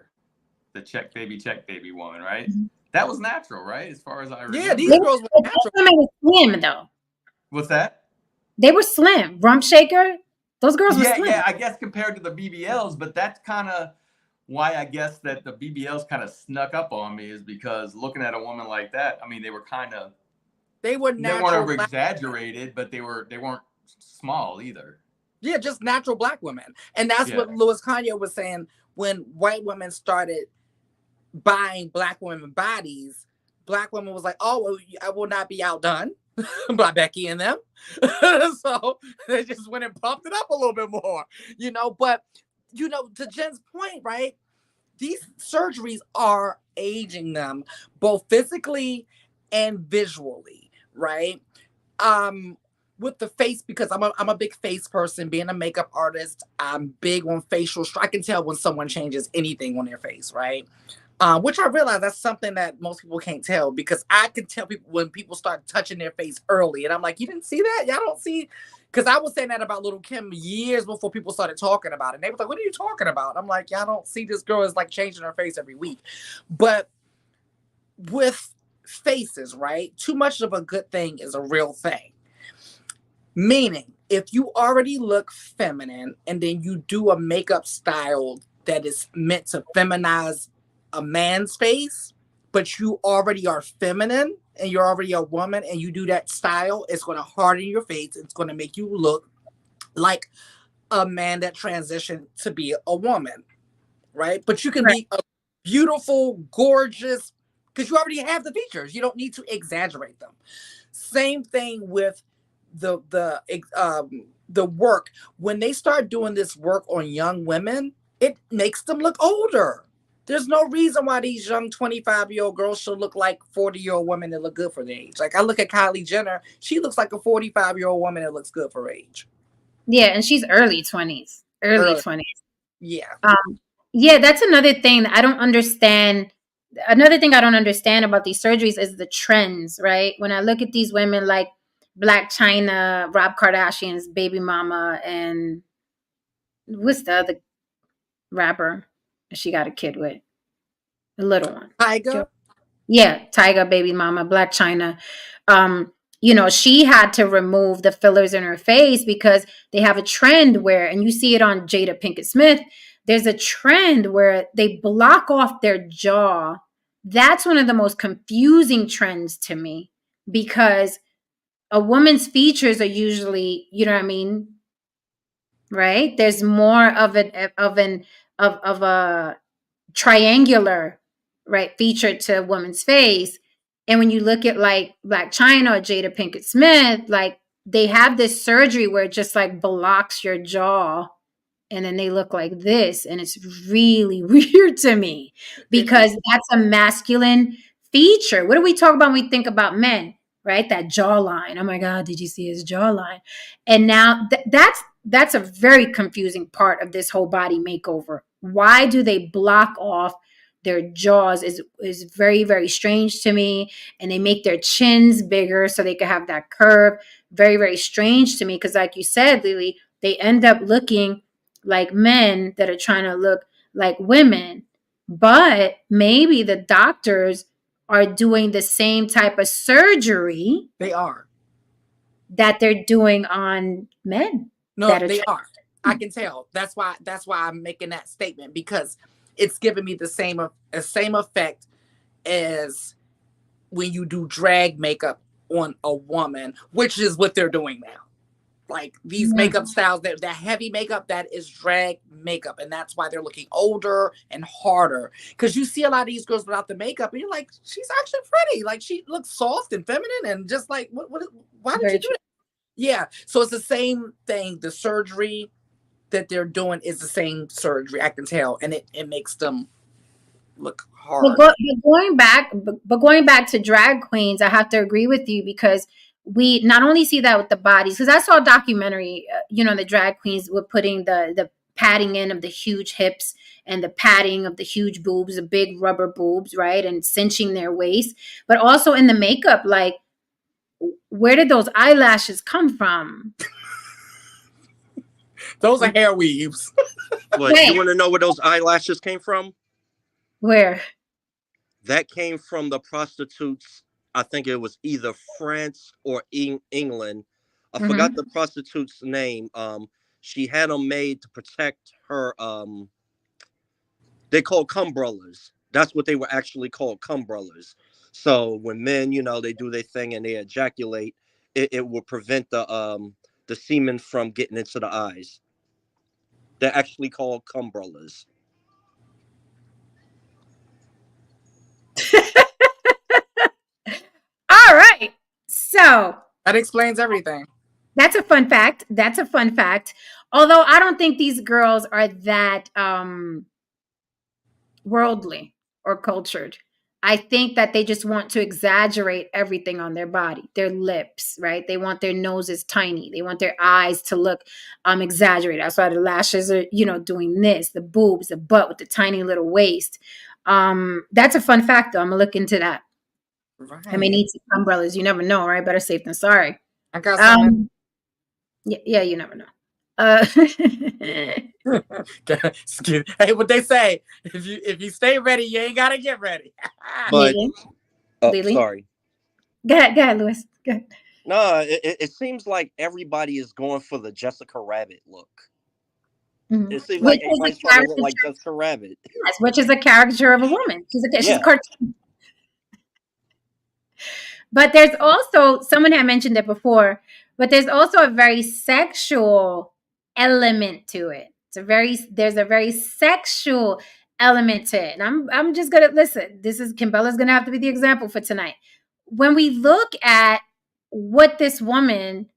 the check baby woman, right? That was natural, right? As far as I remember. Yeah, these girls were Those natural. women were slim though. What's that? They were slim. Rump shaker. Those girls were Yeah, slim. yeah. I guess compared to the BBLs, but that's kind of why I guess that the BBLs kind of snuck up on me, is because looking at a woman like that, I mean, they were kind of, They were they weren't natural. over exaggerated, but they weren't small either. Yeah, just natural black women. And that's Yeah. what Louis Kanye was saying when white women started buying black women bodies. Black women was like, oh, well, I will not be outdone by Becky and them. So they just went and pumped it up a little bit more, you know. But, you know, to Jen's point, right? These surgeries are aging them both physically and visually, right? With the face, because I'm a big face person. Being a makeup artist, I'm big on facial. I can tell when someone changes anything on their face, right? Which I realize that's something that most people can't tell, because I can tell people when people start touching their face early, and I'm like, you didn't see that? Y'all don't see? Because I was saying that about Little Kim years before people started talking about it. And they were like, what are you talking about? I'm like, y'all don't see this girl is like changing her face every week. But with faces, right? Too much of a good thing is a real thing. Meaning, if you already look feminine and then you do a makeup style that is meant to feminize a man's face, but you already are feminine and you're already a woman and you do that style, it's going to harden your face. It's going to make you look like a man that transitioned to be a woman, right? But you can be a beautiful, gorgeous, because you already have the features. You don't need to exaggerate them. Same thing with the work. When they start doing this work on young women, it makes them look older. There's no reason why these young 25-year-old girls should look like 40-year-old women that look good for their age. Like, I look at Kylie Jenner, she looks like a 45-year-old woman that looks good for her age. Yeah, and she's early 20s. Early 20s. Yeah. Yeah, that's another thing that I don't understand. Another thing I don't understand about these surgeries is the trends, right? When I look at these women like Black China, Rob Kardashian's baby mama, and what's the other rapper she got a kid with? The little one. Tyga? Yeah, Tyga, baby mama, Black China. You know, she had to remove the fillers in her face because they have a trend where, and you see it on Jada Pinkett Smith, there's a trend where they block off their jaw. That's one of the most confusing trends to me, because a woman's features are usually, you know what I mean? Right? There's more of a triangular, right, feature to a woman's face. And when you look at like Black China or Jada Pinkett Smith, like they have this surgery where it just like blocks your jaw, and then they look like this. And it's really weird to me, because that's a masculine feature. What do we talk about when we think about men, right? That jawline. Oh my God, did you see his jawline? And now that's a very confusing part of this whole body makeover. Why do they block off their jaws is very, very strange to me. And they make their chins bigger so they can have that curve. Very, very strange to me, because like you said, Lily, they end up looking like men that are trying to look like women. But maybe the doctors are doing the same type of surgery. They are. That they're doing on men. No, they are. I can tell. That's why I'm making that statement, because it's giving me the same effect as when you do drag makeup on a woman, which is what they're doing now. Like these makeup styles, that heavy makeup, that is drag makeup. And that's why they're looking older and harder. Because you see a lot of these girls without the makeup and you're like, she's actually pretty. Like she looks soft and feminine and just like, why did you do that? Yeah. So it's the same thing. The surgery that they're doing is the same surgery, I can tell. And it makes them look hard. But going back to drag queens, I have to agree with you, because we not only see that with the bodies, because I saw a documentary, the drag queens were putting the padding in of the huge hips and the padding of the huge boobs, the big rubber boobs, right? And cinching their waist, but also in the makeup, like, where did those eyelashes come from? Those are hair weaves. What, you want to know where those eyelashes came from? Where? That came from the prostitutes. I think it was either France or England. I forgot Mm-hmm. the prostitute's name. She had them made to protect her. They called cumbrellas. That's what they were actually called, cumbrellas. So when men, they do their thing and they ejaculate, it will prevent the semen from getting into the eyes. They're actually called cumbrellas. All right. So That explains everything. that's a fun fact. That's a fun fact. Although I don't think these girls are that worldly or cultured. I think that they just want to exaggerate everything on their body, their lips, right? They want their noses tiny. They want their eyes to look exaggerated. That's why the lashes are, doing this, the boobs, the butt with the tiny little waist. That's a fun fact, though. I'm gonna look into that. I may Right. need some umbrellas. You never know, right? Better safe than sorry. I got something. Um, yeah, you never know. Uh, Hey, what they say? If you stay ready, you ain't gotta get ready. But Lily, Lily, sorry. go ahead, Lewis. Go ahead. No, it seems like everybody is going for the Jessica Rabbit look. Mhm. It seems Which like is everybody's a trying to look like caricature, Jessica Rabbit. yes, which is a caricature of a woman. She's a Yeah, cartoon. But there's also someone had mentioned it before, but there's also a very sexual element to it. There's a very sexual element to it. And I'm just gonna listen. This is Kimbella's gonna have to be the example for tonight. When we look at what this woman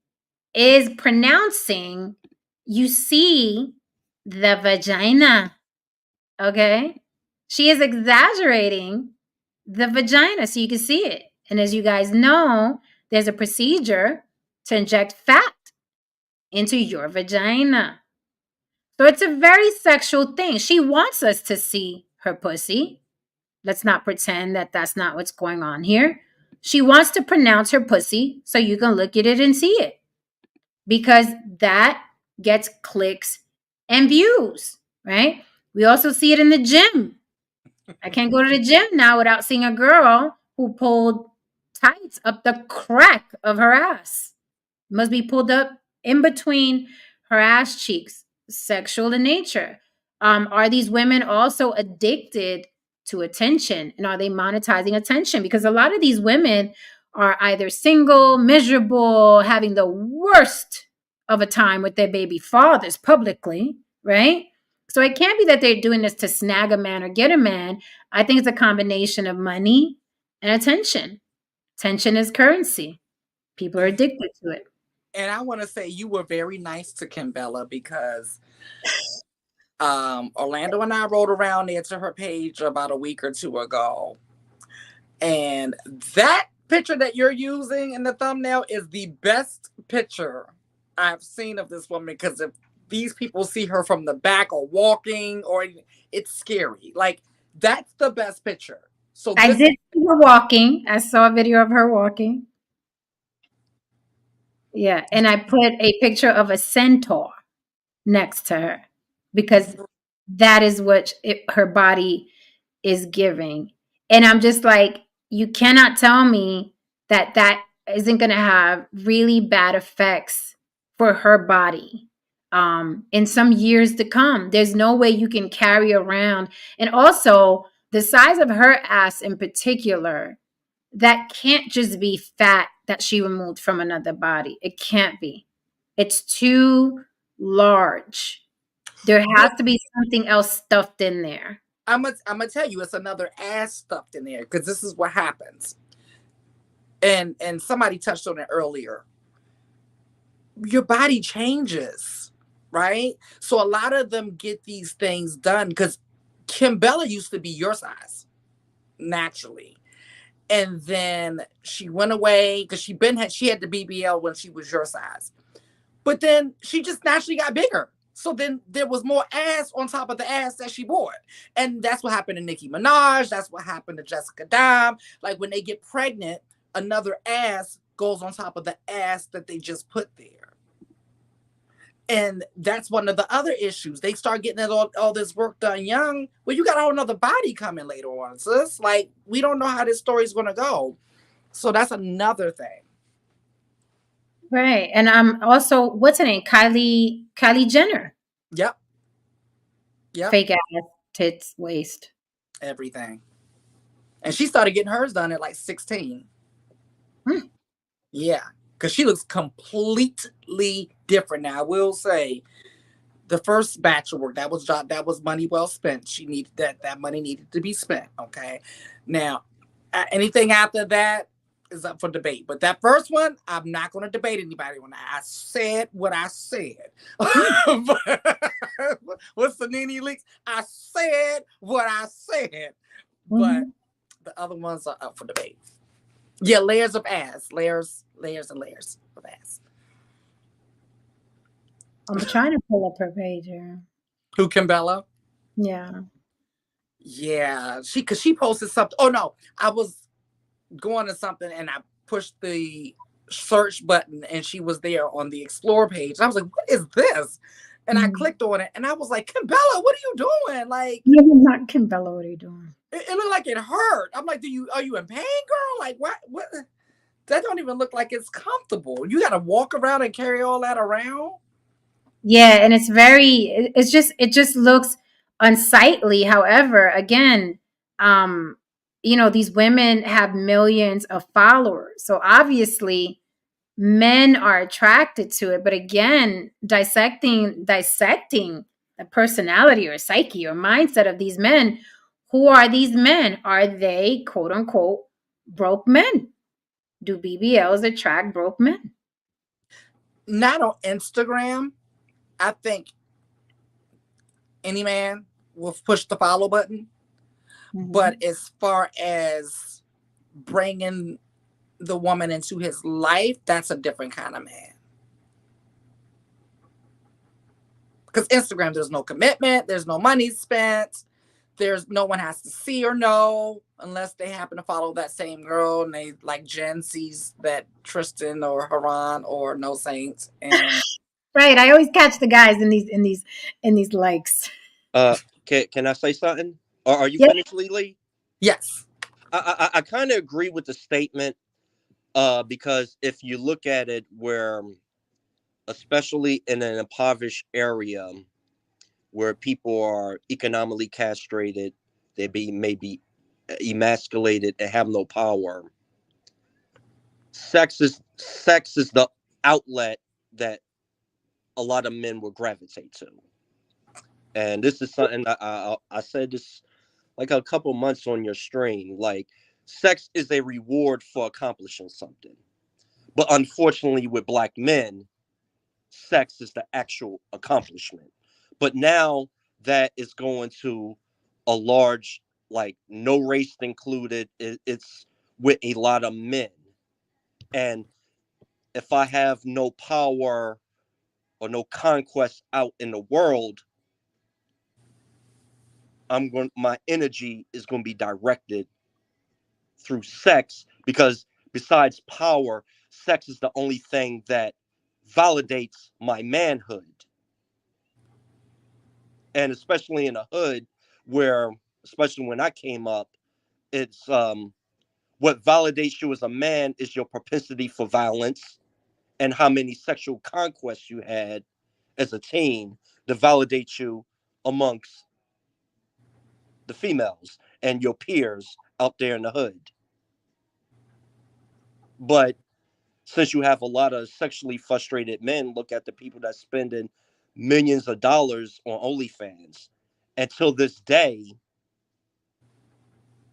is pronouncing, you see the vagina. Okay. She is exaggerating the vagina so you can see it. And as you guys know, there's a procedure to inject fat into your vagina. So it's a very sexual thing. She wants us to see her pussy. Let's not pretend that that's not what's going on here. She wants to pronounce her pussy so you can look at it and see it because that gets clicks and views, right? We also see it in the gym. I can't go to the gym now without seeing a girl who pulled tights up the crack of her ass. Must be pulled up in between her ass cheeks. Sexual in nature. Are these women also addicted to attention? And are they monetizing attention? Because a lot of these women are either single, miserable, having the worst of a time with their baby fathers publicly, right? So it can't be that they're doing this to snag a man or get a man. I think it's a combination of money and attention. Attention is currency. People are addicted to it. And I want to say you were very nice to Kimbella because Orlando and I rode around there to her page about a week or two ago. And that picture that you're using in the thumbnail is the best picture I've seen of this woman because if these people see her from the back or walking or it's scary. Like that's the best picture. So I this did see her walking. I saw a video of her walking. Yeah. And I put a picture of a centaur next to her because that is what her body is giving. And I'm just like, you cannot tell me that that isn't going to have really bad effects for her body in some years to come. There's no way you can carry around. And also, the size of her ass in particular, that can't just be fat that she removed from another body. It can't be. It's too large. There has to be something else stuffed in there. I'm gonna tell you, it's another ass stuffed in there because this is what happens. And somebody touched on it earlier. Your body changes, right? So a lot of them get these things done because Kimbella used to be your size naturally, and then she went away because she had the BBL when she was your size, but then she just naturally got bigger. So then there was more ass on top of the ass that she bought. And that's what happened to Nicki Minaj. That's what happened to Jessica Dime. Like when they get pregnant, another ass goes on top of the ass that they just put there. And that's one of the other issues. They start getting all this work done young. Well, you got a whole nother body coming later on. So it's like, we don't know how this story's going to go. So that's another thing. Right. And also, what's her name? Kylie Jenner. Yep. Yep. Fake ass, tits, waist. Everything. And she started getting hers done at like 16. Yeah. Because she looks completely different now. I will say, the first batch of work, that was money well spent. She needed that money needed to be spent. Okay. Now, anything after that is up for debate. But that first one, I'm not going to debate anybody on that. I said what I said. What's the Nene Leaks? I said what I said. But the other ones are up for debate. Yeah, layers of ass. Layers and layers of ass. I'm trying to pull up her page here. Who, Kimbella? Yeah. Yeah, because she posted something. Oh no, I was going to something and I pushed the search button and she was there on the explore page. I was like, what is this? And I clicked on it and I was like, Kimbella, what are you doing? Like, yeah, not Kimbella, what are you doing? It looked like it hurt. I'm like, are you in pain, girl? Like, what? That don't even look like it's comfortable. You got to walk around and carry all that around. Yeah, and it just looks unsightly. However, again, these women have millions of followers. So obviously men are attracted to it. But again, dissecting the personality or psyche or mindset of these men, who are these men? Are they quote unquote broke men? Do BBLs attract broke men? Not on Instagram. I think any man will push the follow button. But as far as bringing the woman into his life, that's a different kind of man. Because Instagram, there's no commitment, there's no money spent, there's no one has to see or know unless they happen to follow that same girl and they like Jen sees that Tristan or Haran or No Saints. And right, I always catch the guys in these likes. Can I say something? Or are you finished, Lily? Yes. I kind of agree with the statement, because if you look at it, where, especially in an impoverished area where people are economically castrated, they maybe emasculated and have no power. Sex is the outlet that a lot of men will gravitate to, and this is something I said this like a couple months on your stream. Like, sex is a reward for accomplishing something, but unfortunately, with black men, sex is the actual accomplishment. But now that is going to a large, like, no race included, it's with a lot of men. And if I have no power or no conquest out in the world, my energy is going to be directed through sex, because besides power, sex is the only thing that validates my manhood. And especially in a hood where, especially when I came up, it's what validates you as a man is your propensity for violence and how many sexual conquests you had as a teen to validate you amongst the females and your peers out there in the hood. But since you have a lot of sexually frustrated men, look at the people that spending millions of dollars on OnlyFans. Until this day,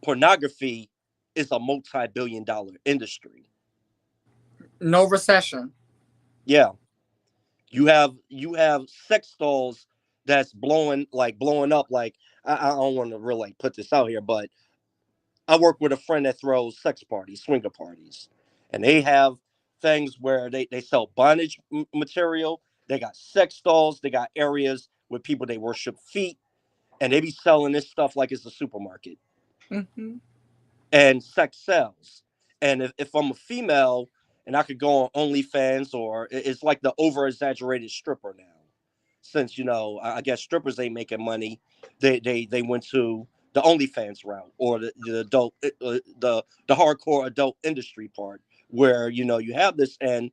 pornography is a multi-billion-dollar industry. No recession. Yeah. You have sex dolls that's blowing up. Like, I don't want to really put this out here, but I work with a friend that throws sex parties, swinger parties, and they have things where they sell bondage material. They got sex dolls. They got areas where people they worship feet, and they be selling this stuff like it's a supermarket. Mm-hmm. And sex sells. And if I'm a female and I could go on OnlyFans, or it's like the over exaggerated stripper now. since I guess strippers ain't making money, they went to the OnlyFans route, or the adult the hardcore adult industry part, where you have this, and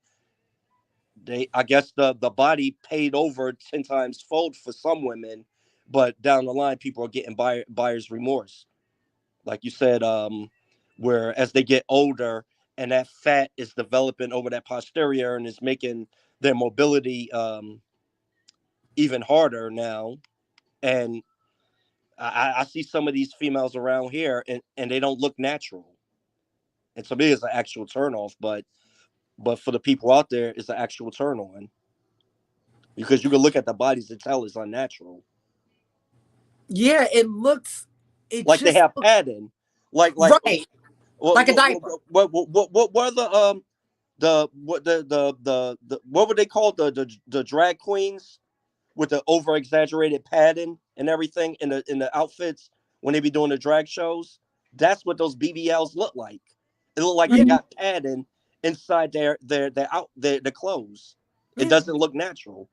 I guess the body paid over 10 times fold for some women, but down the line people are getting buyer's remorse, like you said, where as they get older and that fat is developing over that posterior and is making their mobility even harder now. And I see some of these females around here, and they don't look natural. And to me, it's an actual turnoff. But for the people out there, it's an actual turn on, because you can look at the bodies and tell it's unnatural. Yeah, it looks. It Like they just have padding, like right, like a what diaper. what were the what were they called, the drag queens with the over exaggerated padding and everything in the outfits when they be doing the drag shows? That's what those BBLs look like. It look like they Yeah, got padding inside their clothes. It yeah, doesn't look natural.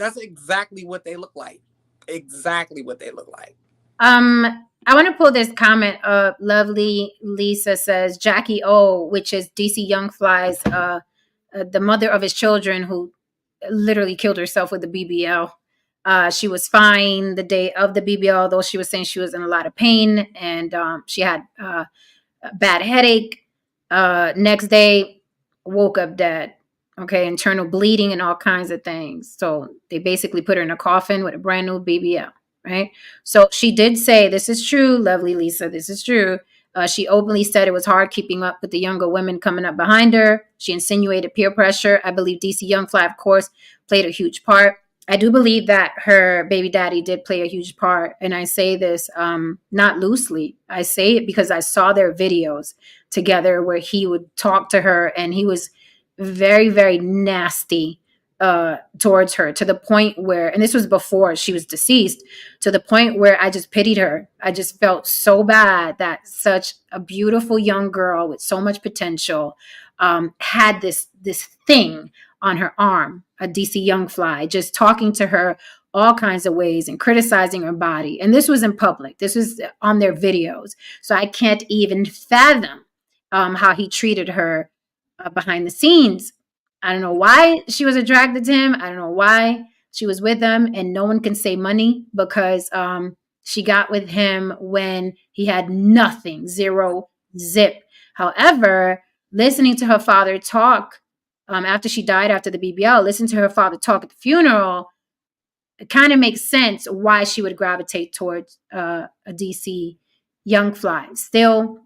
that's exactly what they look like. Exactly what they look like. I want to pull this comment up. Lovely Lisa says Jackie O, which is DC Young Fly's the mother of his children, who literally killed herself with the BBL. She was fine the day of the BBL, though she was saying she was in a lot of pain, and she had a bad headache. Next day, woke up dead. Okay, internal bleeding and all kinds of things. So they basically put her in a coffin with a brand new BBL. Right. So she did say, this is true, lovely Lisa, this is true. She openly said it was hard keeping up with the younger women coming up behind her. She insinuated peer pressure. I believe DC Young Fly, of course, played a huge part. I do believe that her baby daddy did play a huge part. And I say this not loosely. I say it because I saw their videos together where he would talk to her, and he was very, very nasty towards her, to the point where, and this was before she was deceased, to the point where I just pitied her. I just felt so bad that such a beautiful young girl with so much potential had this thing on her arm, a DC Young Fly, just talking to her all kinds of ways and criticizing her body. And this was in public. This was on their videos. So I can't even fathom how he treated her behind the scenes. I don't know why she was attracted to him. I don't know why she was with him, and no one can say money, because she got with him when he had nothing, zero, zip. However, listening to her father talk after she died, after the BBL, listening to her father talk at the funeral, it kind of makes sense why she would gravitate towards a DC Young Fly. Still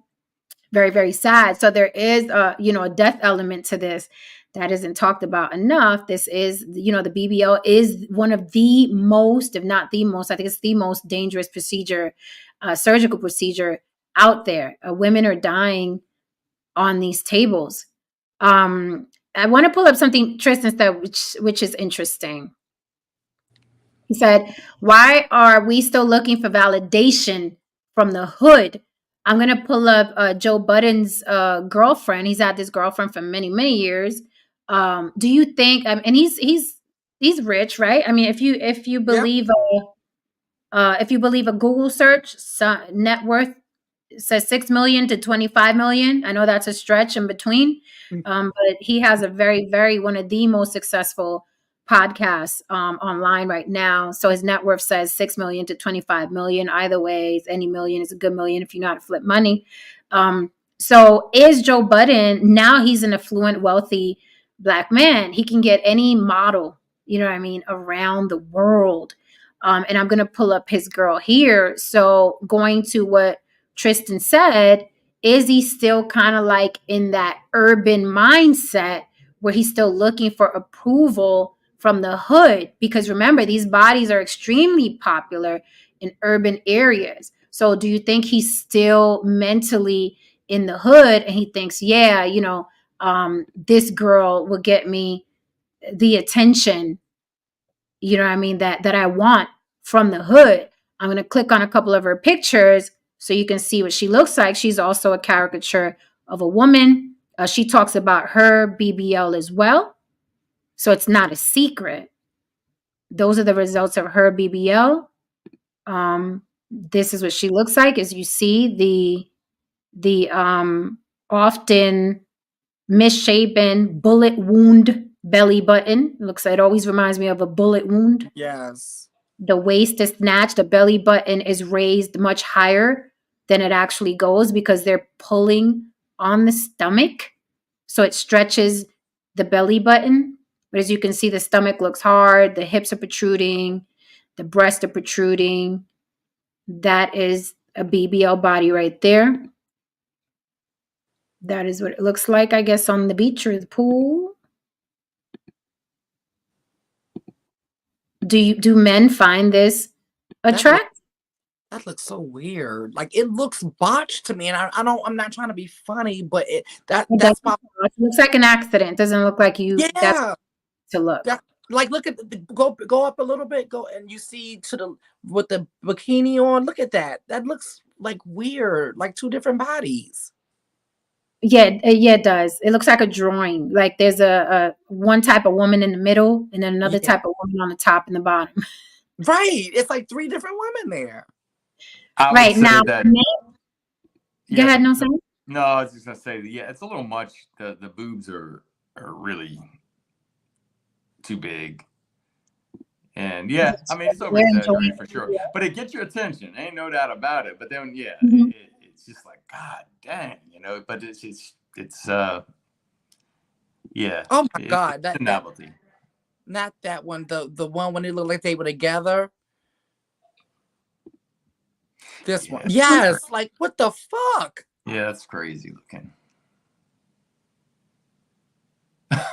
very, very sad. So there is a death element to this that isn't talked about enough. This is, the BBL is one of the most, if not the most, I think it's the most dangerous procedure, surgical procedure out there. Women are dying on these tables. I want to pull up something Tristan said, which is interesting. He said, why are we still looking for validation from the hood? I'm going to pull up Joe Budden's girlfriend. He's had this girlfriend for many, many years. Do you think, and he's rich, right? I mean, if you believe, if you believe a Google search, net worth says 6 million to 25 million. I know that's a stretch in between. But he has a very, very, one of the most successful podcasts online right now. So his net worth says 6 million to 25 million. Either way, any million is a good million if you know how to flip money. So is Joe Budden, now he's an affluent, wealthy Black man. He can get any model, around the world. And I'm going to pull up his girl here. So going to what Tristan said, is he still kind of like in that urban mindset where he's still looking for approval from the hood? Because remember, these bodies are extremely popular in urban areas. So do you think he's still mentally in the hood and he thinks, yeah, this girl will get me the attention, that I want from the hood? I'm going to click on a couple of her pictures so you can see what she looks like. She's also a caricature of a woman. She talks about her BBL as well. So it's not a secret. Those are the results of her BBL. This is what she looks like. As you see, the often misshapen bullet wound belly button. Looks like it always reminds me of a bullet wound. Yes. The waist is snatched. The belly button is raised much higher than it actually goes because they're pulling on the stomach. So it stretches the belly button. But as you can see, the stomach looks hard. The hips are protruding. The breasts are protruding. That is a BBL body right there. That is what it looks like, I guess, on the beach or the pool. Do men find this attractive? That looks so weird. Like it looks botched to me, and I'm not trying to be funny, but that's why. It looks like an accident. It doesn't look like you. Yeah. That's to look. Like look at go up a little bit, go and you see to the with the bikini on. Look at that. That looks like weird, like two different bodies. Yeah, it does. It looks like a drawing. Like there's a one type of woman in the middle, and then another type of woman on the top and the bottom. Right. It's like three different women there. Right now, go ahead. No, sorry. No, I was just gonna say, yeah, it's a little much. The boobs are really too big, and yeah, I mean it's over exaggerated for sure, but it gets your attention. Ain't no doubt about it. But then, yeah, it's just like God dang, But it's yeah. Oh my God, that's a novelty. Not that one. The one when it looked like they were together. This one. Yes. Like what the fuck? Yeah, that's crazy looking.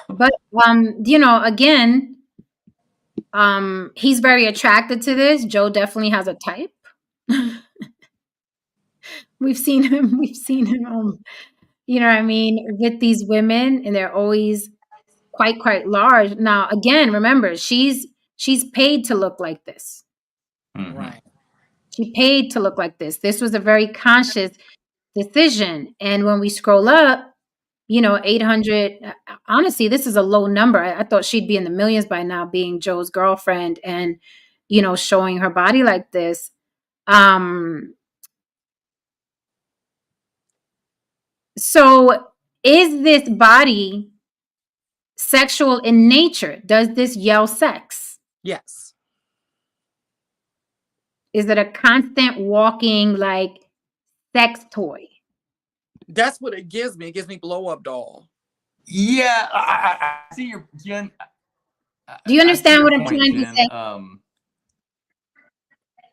But again, he's very attracted to this. Joe definitely has a type. We've seen him. You know what I mean, with these women, and they're always quite large. Now, again, remember, she's paid to look like this. Mm-hmm. Right. She paid to look like this. This was a very conscious decision. And when we scroll up, 800, honestly, this is a low number. I thought she'd be in the millions by now, being Joe's girlfriend and, showing her body like this. So is this body sexual in nature? Does this yell sex? Yes. Is it a constant walking, like, sex toy? That's what it gives me. It gives me blow up doll. Yeah, I see your Jen. Do you understand what I'm trying to say?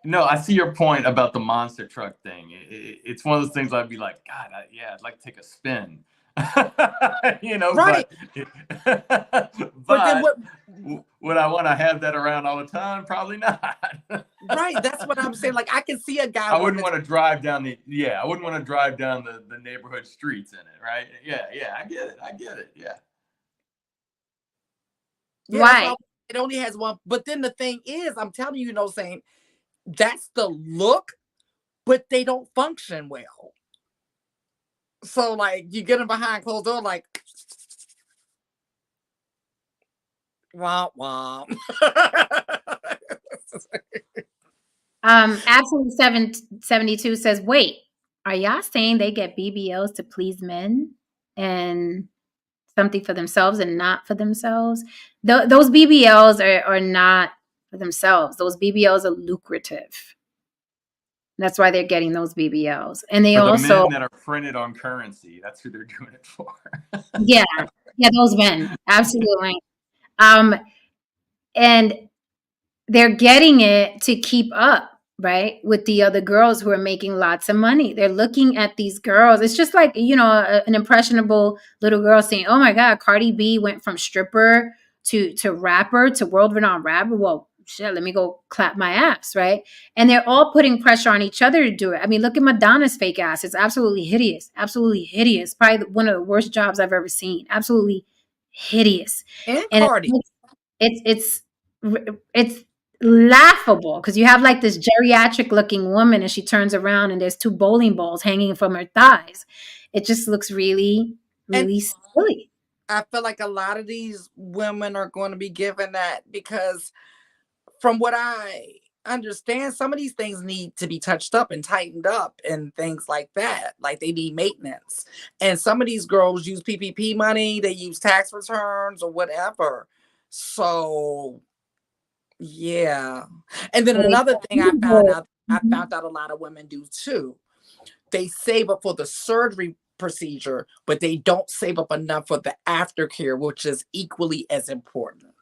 No, I see your point about the monster truck thing. It's one of those things I'd be like, God, I'd like to take a spin. Right. But then would I want to have that around all the time? Probably not. Right. That's what I'm saying. Like I can see a guy. I wouldn't want to drive down the neighborhood streets in it. Right. Yeah. I get it. Yeah. Right. It only has one. But then the thing is, I'm telling you, saying that's the look, but they don't function well. So like you get them behind closed door, like womp womp. Absolute 772 says, wait, are y'all saying they get BBLs to please men and something for themselves and not for themselves? Those BBLs are not for themselves. Those BBLs are lucrative. That's why they're getting those BBLs. And they for also the men that are printed on currency. That's who they're doing it for. yeah, those men. Absolutely. And they're getting it to keep up, right, with the other girls who are making lots of money. They're looking at these girls. It's just like, an impressionable little girl saying, oh my God, Cardi B went from stripper to rapper to world-renowned rapper. Well, shit, let me go clap my ass, right? And they're all putting pressure on each other to do it. I mean, look at Madonna's fake ass. It's absolutely hideous. Absolutely hideous. Probably one of the worst jobs I've ever seen. Absolutely hideous. And Cardi. It's laughable because you have like this geriatric looking woman and she turns around and there's two bowling balls hanging from her thighs. It just looks really, really silly. I feel like a lot of these women are going to be given that because from what I understand, some of these things need to be touched up and tightened up and things like that. Like they need maintenance. And some of these girls use PPP money, they use tax returns or whatever. So yeah. And then another thing I found out a lot of women do too. They save up for the surgery procedure, but they don't save up enough for the aftercare, which is equally as important.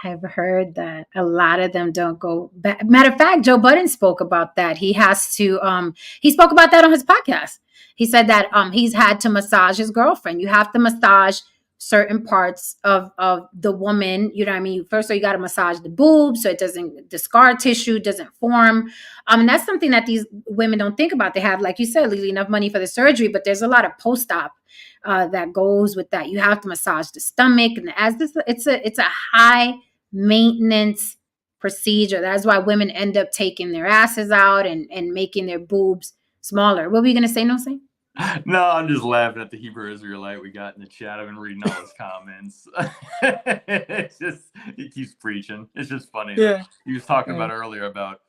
I've heard that a lot of them don't go back. Matter of fact, Joe Budden spoke about that. He has to, he spoke about that on his podcast. He said that he's had to massage his girlfriend. You have to massage certain parts of the woman. You know what I mean? First of all, you got to massage the boobs so it doesn't, the scar tissue doesn't form. And that's something that these women don't think about. They have, like you said, Lily, enough money for the surgery, but there's a lot of post-op that goes with that. You have to massage the stomach, and as this, it's a high maintenance procedure. That's why women end up taking their asses out and making their boobs smaller. What were you going to say, No Say? No, I'm just laughing at the Hebrew Israelite we got in the chat. I've been reading all his comments. It's just, he keeps preaching. It's just funny. Yeah. He was talking about earlier about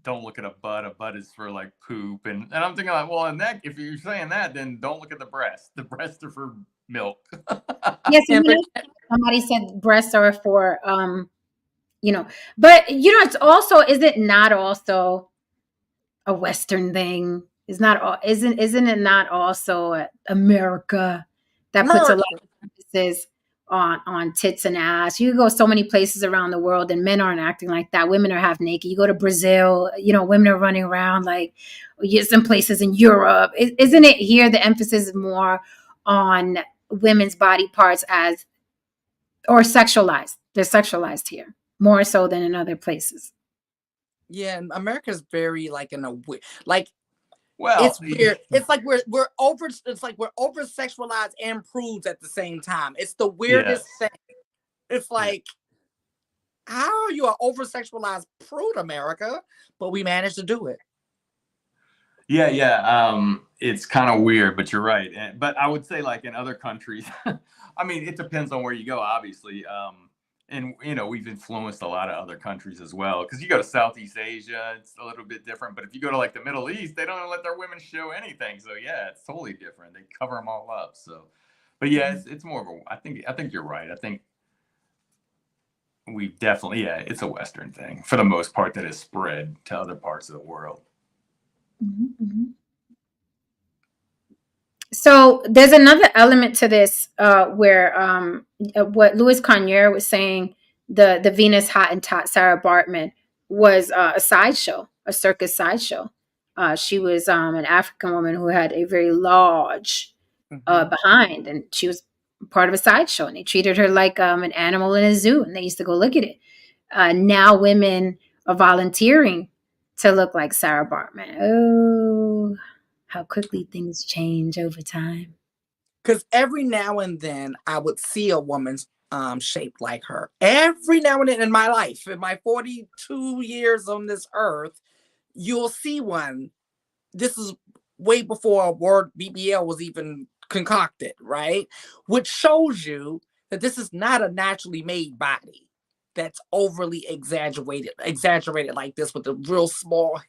don't look at a butt. A butt is for like poop. And I'm thinking like, well, in that, if you're saying that, then don't look at the breast. The breasts are for milk. Yes, somebody said breasts are for, but it's also, is it not also a Western thing? Isn't it not also America that puts a lot of emphasis on tits and ass? You go so many places around the world and men aren't acting like that. Women are half naked. You go to Brazil, women are running around like some places in Europe. Isn't it here the emphasis is more on women's body parts or sexualized? They're sexualized here more so than in other places. Yeah, and America's very like in a like. Well, it's weird. It's like we're over sexualized and prudes at the same time. It's the weirdest thing. It's like, how are you an over sexualized prude, America? But we managed to do it. Yeah. It's kind of weird, but you're right. But I would say like in other countries, I mean, it depends on where you go, obviously. And, we've influenced a lot of other countries as well. Because you go to Southeast Asia, it's a little bit different. But if you go to like the Middle East, they don't let their women show anything. So yeah, it's totally different. They cover them all up. So, but yeah, it's more of a. I think you're right. I think we definitely it's a Western thing for the most part that is spread to other parts of the world. Mm-hmm. So there's another element to this where what Louis Conyer was saying, the Venus Hottentot Sarah Bartman was a sideshow, a circus sideshow. She was an African woman who had a very large behind, and she was part of a sideshow, and they treated her like an animal in a zoo, and they used to go look at it. Now women are volunteering to look like Sarah Bartman. Oh, how quickly things change over time. Because every now and then I would see a woman's shaped like her. Every now and then in my life, in my 42 years on this earth, you'll see one. This is way before a word BBL was even concocted, right? Which shows you that this is not a naturally made body that's overly exaggerated like this with a real small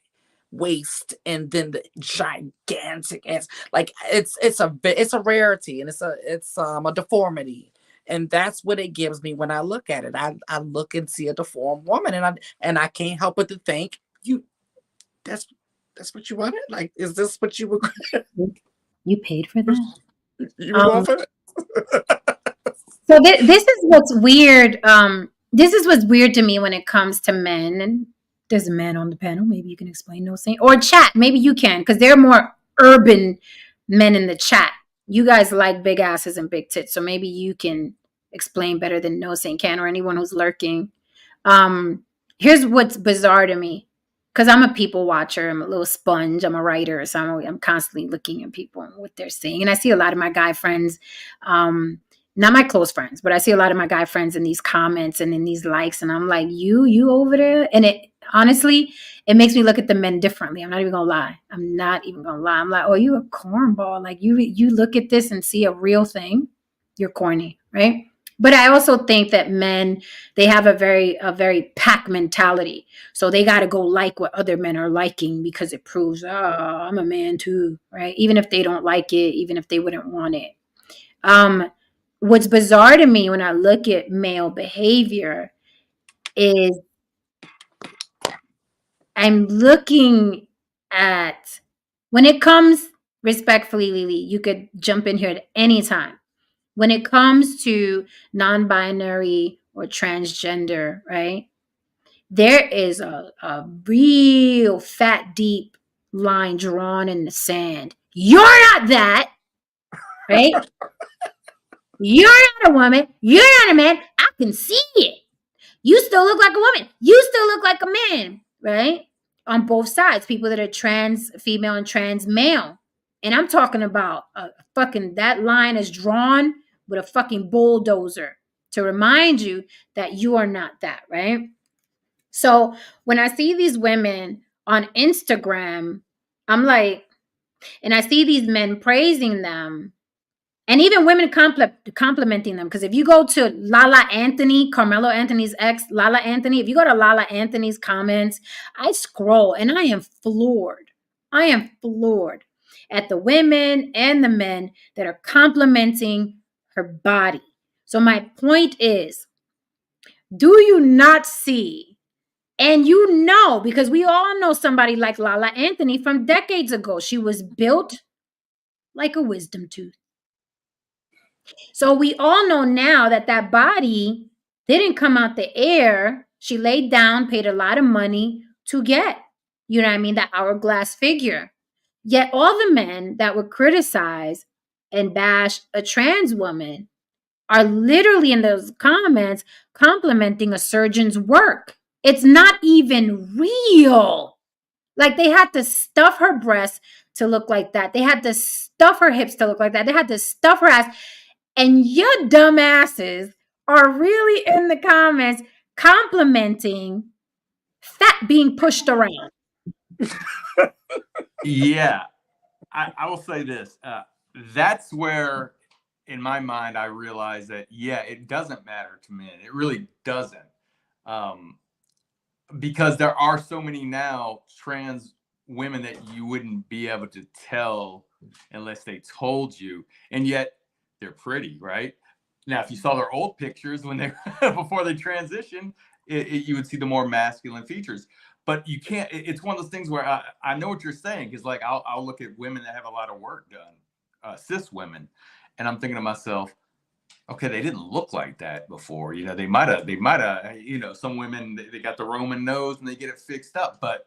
waist and then the gigantic ass. Like it's a rarity, and it's a deformity, and that's what it gives me when I look at it. I look and see a deformed woman, and I can't help but to think, that's what you wanted. Like, is this what you were? You paid for that? You were going for it. So this is what's weird. This is what's weird to me when it comes to men. And there's a man on the panel. Maybe you can explain, No Saint, or chat. Maybe you can, because there are more urban men in the chat. You guys like big asses and big tits, so maybe you can explain better than No Saint can, or anyone who's lurking. Here's what's bizarre to me, because I'm a people watcher. I'm a little sponge. I'm a writer, so I'm constantly looking at people and what they're saying, and I see a lot of my guy friends. Not my close friends, but I see a lot of my guy friends in these comments and in these likes, and I'm like, you over there? And it honestly, it makes me look at the men differently. I'm not even gonna lie. I'm like, oh, you a cornball. Like you look at this and see a real thing. You're corny, right? But I also think that men, they have a very pack mentality. So they got to go like what other men are liking because it proves, oh, I'm a man too, right? Even if they don't like it, even if they wouldn't want it. What's bizarre to me when I look at male behavior is I'm looking at, when it comes, respectfully, Lily, you could jump in here at any time. When it comes to non-binary or transgender, right? There is a real fat, deep line drawn in the sand. You're not that, right? You're not a woman. You're not a man. I can see it. You still look like a woman. You still look like a man, right? On both sides, people that are trans female and trans male. And I'm talking about that line is drawn with a fucking bulldozer to remind you that you are not that, right? So when I see these women on Instagram, I'm like, and I see these men praising them, and even women complimenting them. Because if you go to Lala Anthony, Carmelo Anthony's ex, Lala Anthony, if you go to Lala Anthony's comments, I scroll and I am floored. I am floored at the women and the men that are complimenting her body. So my point is, do you not see? And you know, because we all know somebody like Lala Anthony from decades ago. She was built like a wisdom tooth. So we all know now that that body didn't come out the air. She laid down, paid a lot of money to get, you know what I mean, that hourglass figure. Yet all the men that would criticize and bash a trans woman are literally in those comments complimenting a surgeon's work. It's not even real. Like, they had to stuff her breasts to look like that. They had to stuff her hips to look like that. They had to stuff her ass. And your dumbasses are really in the comments complimenting fat being pushed around. Yeah, I will say this. That's where, in my mind, I realize that, yeah, it doesn't matter to men. It really doesn't. Because there are so many now trans women that you wouldn't be able to tell unless they told you. And yet they're pretty, right? Now, if you saw their old pictures when they before they transitioned, you would see the more masculine features. But you can't. It's one of those things where I know what you're saying, because like I'll look at women that have a lot of work done, cis women, and I'm thinking to myself, okay, they didn't look like that before. You know, they might have. You know, some women, they got the Roman nose and they get it fixed up, but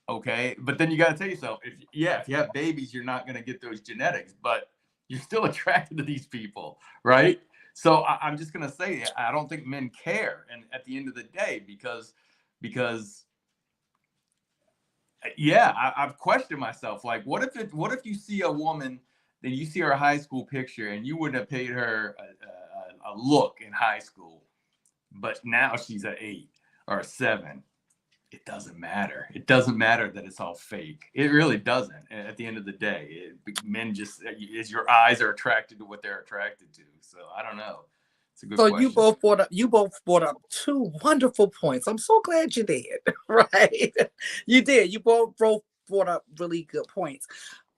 okay. But then you got to tell yourself, if you have babies, you're not going to get those genetics, but you're still attracted to these people, right? So I'm just going to say, I don't think men care. And at the end of the day, because yeah, I've questioned myself. Like, what if you see a woman, then you see her high school picture and you wouldn't have paid her a look in high school, but now she's an 8 or a 7. It doesn't matter. It doesn't matter that it's all fake. It really doesn't. At the end of the day, men just, your eyes are attracted to what they're attracted to. So I don't know. It's a good question. You both brought up two wonderful points. I'm so glad you did. Right? You did. You both brought up really good points.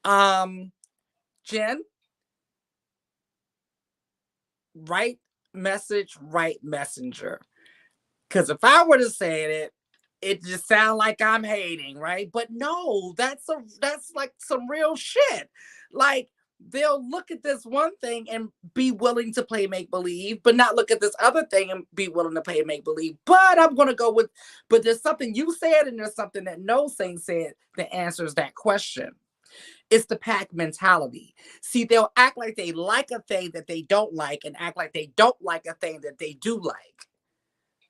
Jen, right message, right messenger. Because if I were to say it just sounds like I'm hating, right? But no, that's like some real shit. Like, they'll look at this one thing and be willing to play make-believe, but not look at this other thing and be willing to play make-believe. But I'm going to go with, but there's something you said and there's something that No Saint said that answers that question. It's the pack mentality. See, they'll act like they like a thing that they don't like and act like they don't like a thing that they do like,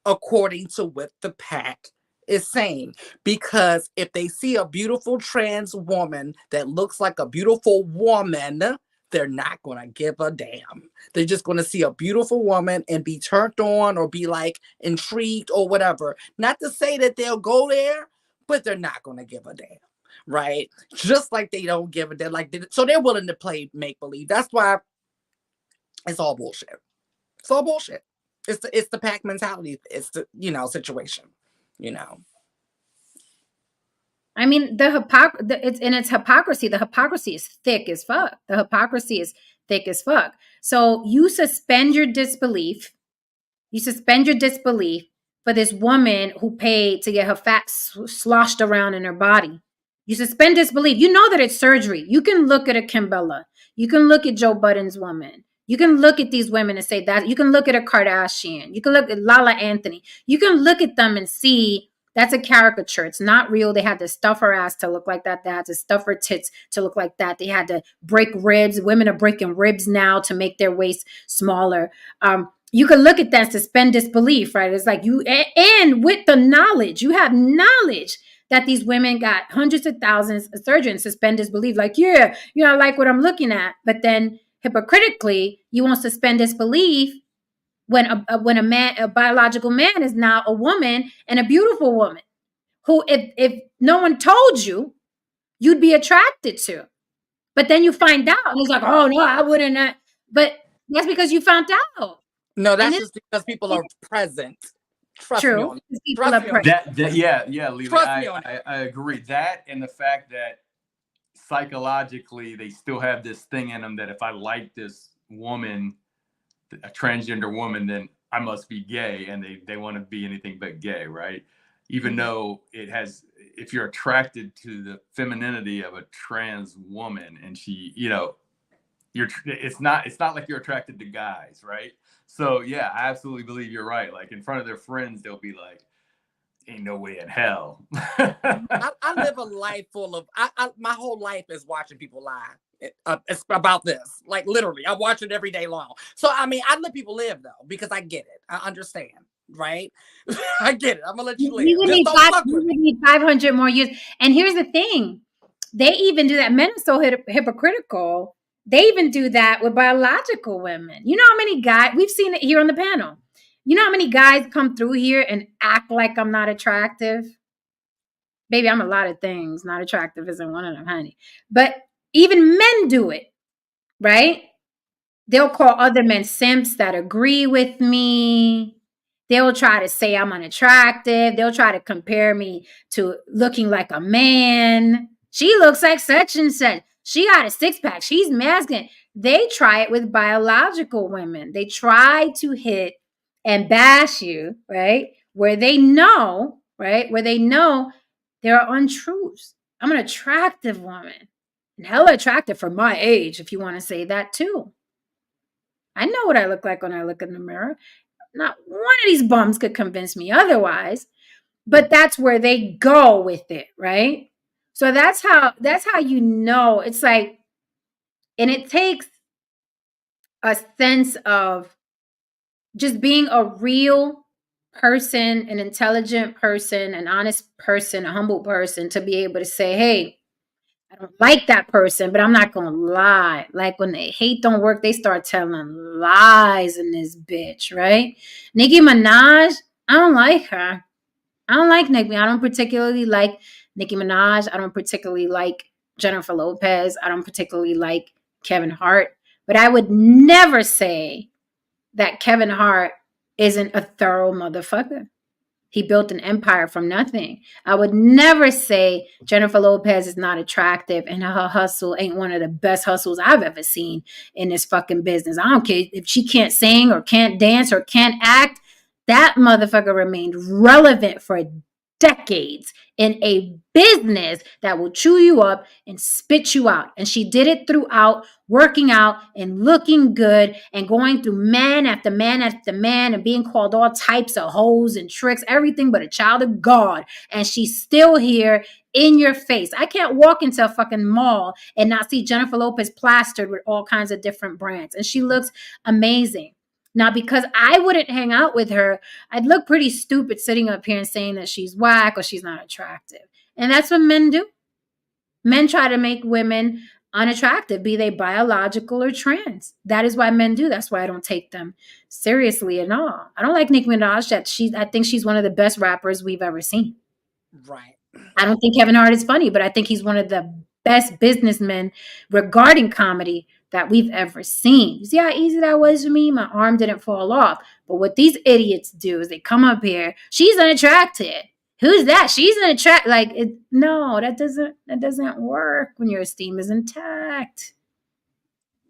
according to what the pack is saying. Because if they see a beautiful trans woman that looks like a beautiful woman, they're not going to give a damn. They're just going to see a beautiful woman and be turned on or be like intrigued or whatever. Not to say that they'll go there, but they're not going to give a damn. Right? Just like they don't give a damn. So they're willing to play make-believe. That's why it's all bullshit. It's all bullshit. It's the pack mentality. It's the situation. I mean, it's hypocrisy. The hypocrisy is thick as fuck. The hypocrisy is thick as fuck. So you suspend your disbelief. You suspend your disbelief for this woman who paid to get her fat sloshed around in her body. You suspend disbelief. You know that it's surgery. You can look at a Kimbella. You can look at Joe Budden's woman. You can look at these women and say that. You can look at a Kardashian. You can look at Lala Anthony. You can look at them and see that's a caricature. It's not real. They had to stuff her ass to look like that. They had to stuff her tits to look like that. They had to break ribs. Women are breaking ribs now to make their waist smaller. You can look at that and suspend disbelief, right? It's like and with the knowledge, you have knowledge that these women got hundreds of thousands of surgeons, suspend disbelief. Like, yeah, I like what I'm looking at. But then hypocritically, you won't suspend disbelief when a biological man is now a woman and a beautiful woman who, if no one told you, you'd be attracted to. But then you find out and it's like, oh no, I wouldn't. But that's because you found out. No, that's just because people are present. Trust me on it. People are present. Yeah, Lily, Trust me on it. I agree. That and the fact that psychologically they still have this thing in them that if I like this woman, a transgender woman, then I must be gay, and they want to be anything but gay, right? Even though it has, if you're attracted to the femininity of a trans woman and she, it's not like you're attracted to guys, right? So yeah, I absolutely believe you're right. Like in front of their friends, they'll be like, ain't no way in hell. I live a life full of, my whole life is watching people lie about this. Like literally, I watch it every day long. So, I mean, I let people live though, because I get it. I understand, right? I get it. I'm gonna let you live. You would need 500 more years. And here's the thing. They even do that. Men are so hypocritical. They even do that with biological women. You know how many guys, we've seen it here on the panel. You know how many guys come through here and act like I'm not attractive? Baby, I'm a lot of things. Not attractive isn't one of them, honey. But even men do it, right? They'll call other men simps that agree with me. They'll try to say I'm unattractive. They'll try to compare me to looking like a man. She looks like such and such. She got a six-pack. She's masculine. They try it with biological women. They try to hit and bash you, right? Where they know, right? Where they know there are untruths. I'm an attractive woman. And hella attractive for my age, if you want to say that too. I know what I look like when I look in the mirror. Not one of these bums could convince me otherwise. But that's where they go with it, right? So that's how you know. It's like, and it takes a sense of just being a real person, an intelligent person, an honest person, a humble person to be able to say, hey, I don't like that person, but I'm not going to lie. Like when they hate don't work, they start telling lies in this bitch, right? Nicki Minaj, I don't like her. I don't like Nicki. I don't particularly like Nicki Minaj. I don't particularly like Jennifer Lopez. I don't particularly like Kevin Hart. But I would never say that Kevin Hart isn't a thorough motherfucker. He built an empire from nothing. I would never say Jennifer Lopez is not attractive and her hustle ain't one of the best hustles I've ever seen in this fucking business. I don't care if she can't sing or can't dance or can't act. That motherfucker remained relevant for decades in a business that will chew you up and spit you out. And she did it throughout working out and looking good and going through man after man after man and being called all types of hoes and tricks, everything but a child of God. And she's still here in your face. I can't walk into a fucking mall and not see Jennifer Lopez plastered with all kinds of different brands. And she looks amazing. Now, because I wouldn't hang out with her, I'd look pretty stupid sitting up here and saying that she's whack or she's not attractive. And that's what men do. Men try to make women unattractive, be they biological or trans. That is why men do. That's why I don't take them seriously at all. I don't like Nicki Minaj. I think she's one of the best rappers we've ever seen. Right. I don't think Kevin Hart is funny, but I think he's one of the best businessmen regarding comedy that we've ever seen. You see how easy that was for me? My arm didn't fall off. But what these idiots do is they come up here, she's unattracted. Who's that? She's unattracted. Like, no, that doesn't work when your esteem is intact.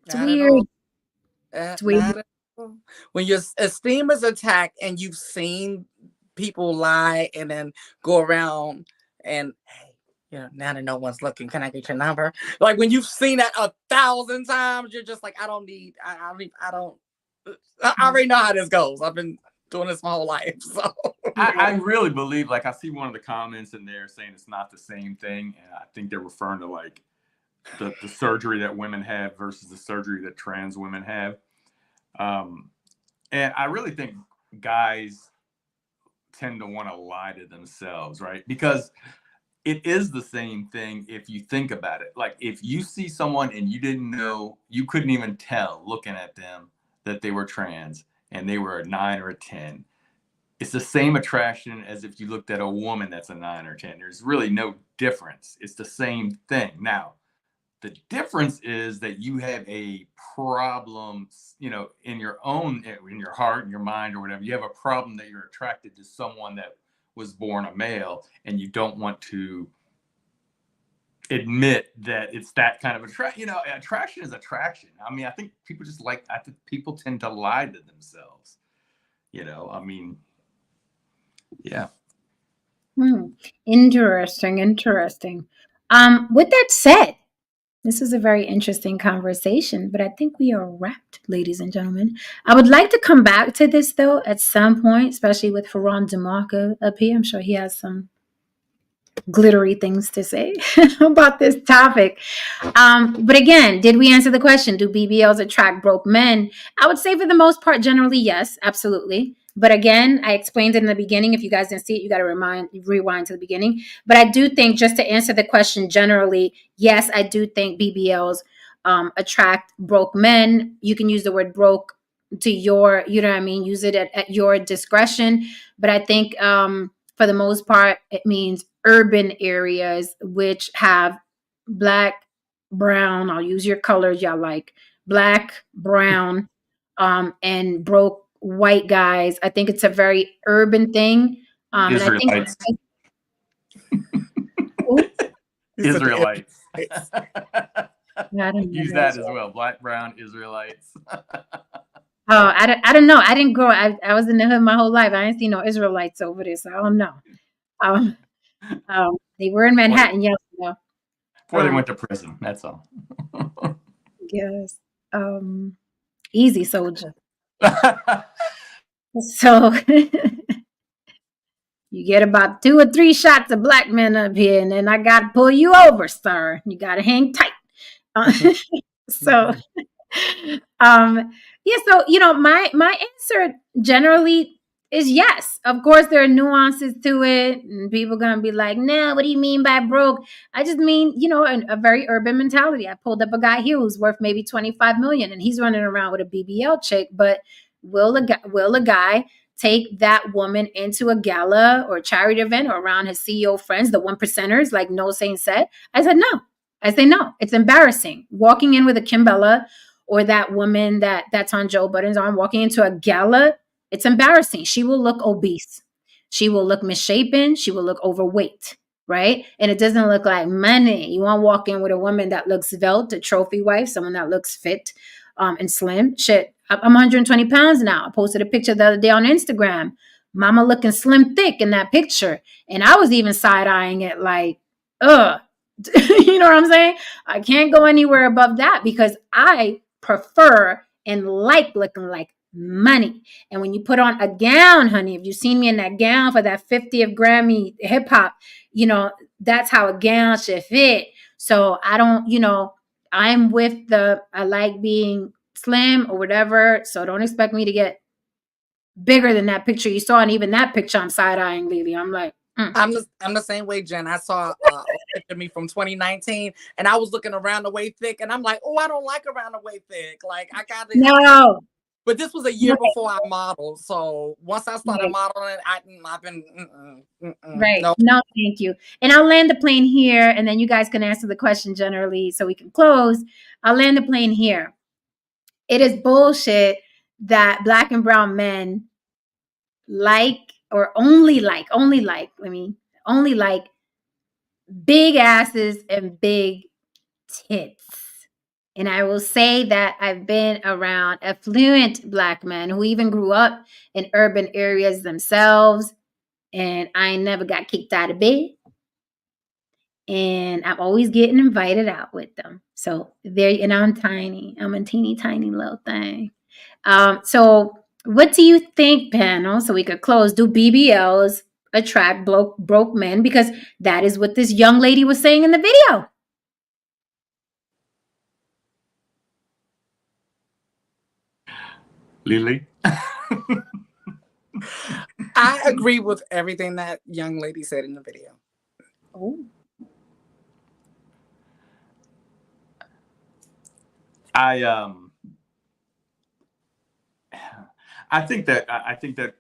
It's Not at weird. all. It's weird. Not at all. When your esteem is attacked and you've seen people lie and then go around and, hey, you know, now that no one's looking, can I get your number? Like when you've seen that 1,000 times, you're just like, I already know how this goes. I've been doing this my whole life. So I really believe, like, I see one of the comments in there saying it's not the same thing, and I think they're referring to like the surgery that women have versus the surgery that trans women have. And I really think guys tend to want to lie to themselves, right? Because it is the same thing if you think about it. Like if you see someone and you didn't know, you couldn't even tell looking at them that they were trans and they were a 9 or a 10. It's the same attraction as if you looked at a woman that's a 9 or 10. There's really no difference. It's the same thing. Now, the difference is that you have a problem, you know, in your heart, in your mind or whatever. You have a problem that you're attracted to someone that was born a male, and you don't want to admit that it's that kind of attraction. You know, attraction is attraction. I mean, I think people people tend to lie to themselves. You know, I mean, yeah. Interesting. With that said, this is a very interesting conversation, but I think we are wrapped, ladies and gentlemen. I would like to come back to this, though, at some point, especially with Ferran DeMarco up here. I'm sure he has some glittery things to say about this topic. But again, did we answer the question? Do BBLs attract broke men? I would say for the most part, generally, yes, absolutely. But again, I explained in the beginning. If you guys didn't see it, you got to rewind to the beginning. But I do think, just to answer the question generally, yes, I do think BBLs attract broke men. You can use the word broke to your, you know what I mean? Use it at your discretion. But I think for the most part, it means urban areas which have black, brown, I'll use your colors y'all like, black, brown, and broke white guys. I think it's a very urban thing. And I think Israelites. I don't Use that as well. Black, brown, Israelites. I don't know. I didn't grow. I was in the hood my whole life. I didn't see no Israelites over there, so I don't know. They were in Manhattan, yes. Before they went to prison, that's all. Yes. Easy soldier. So you get about 2 or 3 shots of black men up here, and then I got to pull you over, sir. You got to hang tight. So, yeah. So my answer generally is yes. Of course, there are nuances to it, and people are gonna be like, "No, what do you mean by broke?" I just mean, a very urban mentality. I pulled up a guy here who's worth maybe 25 million, and he's running around with a BBL chick. But will a guy take that woman into a gala or a charity event or around his CEO friends, the 1%ers, like No Saint said? I said no. I say no. It's embarrassing walking in with a Kimbella or that woman that's on Joe Budden's arm, walking into a gala. It's embarrassing. She will look obese. She will look misshapen. She will look overweight, right? And it doesn't look like money. You want to walk in with a woman that looks svelte, a trophy wife, someone that looks fit and slim. Shit, I'm 120 pounds now. I posted a picture the other day on Instagram. Mama looking slim thick in that picture. And I was even side-eyeing it like, ugh. You know what I'm saying? I can't go anywhere above that because I prefer and like looking like money. And when you put on a gown, honey, if you've seen me in that gown for that 50th Grammy hip hop, that's how a gown should fit. So I don't, I'm with I like being slim or whatever. So don't expect me to get bigger than that picture you saw. And even that picture I'm side-eyeing, Lily. I'm like, I'm the same way, Jen. I saw a picture of me from 2019, and I was looking around the way thick, and I'm like, oh, I don't like around the way thick. Like I got it. No. But this was a year before I modeled. So once I started modeling, I've been Right. no. No, thank you. And I'll land the plane here, and then you guys can answer the question generally so we can close. I'll land the plane here. It is bullshit that Black and brown men only like big asses and big tits. And I will say that I've been around affluent Black men who even grew up in urban areas themselves, and I never got kicked out of bed. And I'm always getting invited out with them. So and I'm tiny. I'm a teeny tiny little thing. So what do you think, panel? So we could close. Do BBLs attract broke men? Because that is what this young lady was saying in the video. Lily? I agree with everything that young lady said in the video. Oh. I think that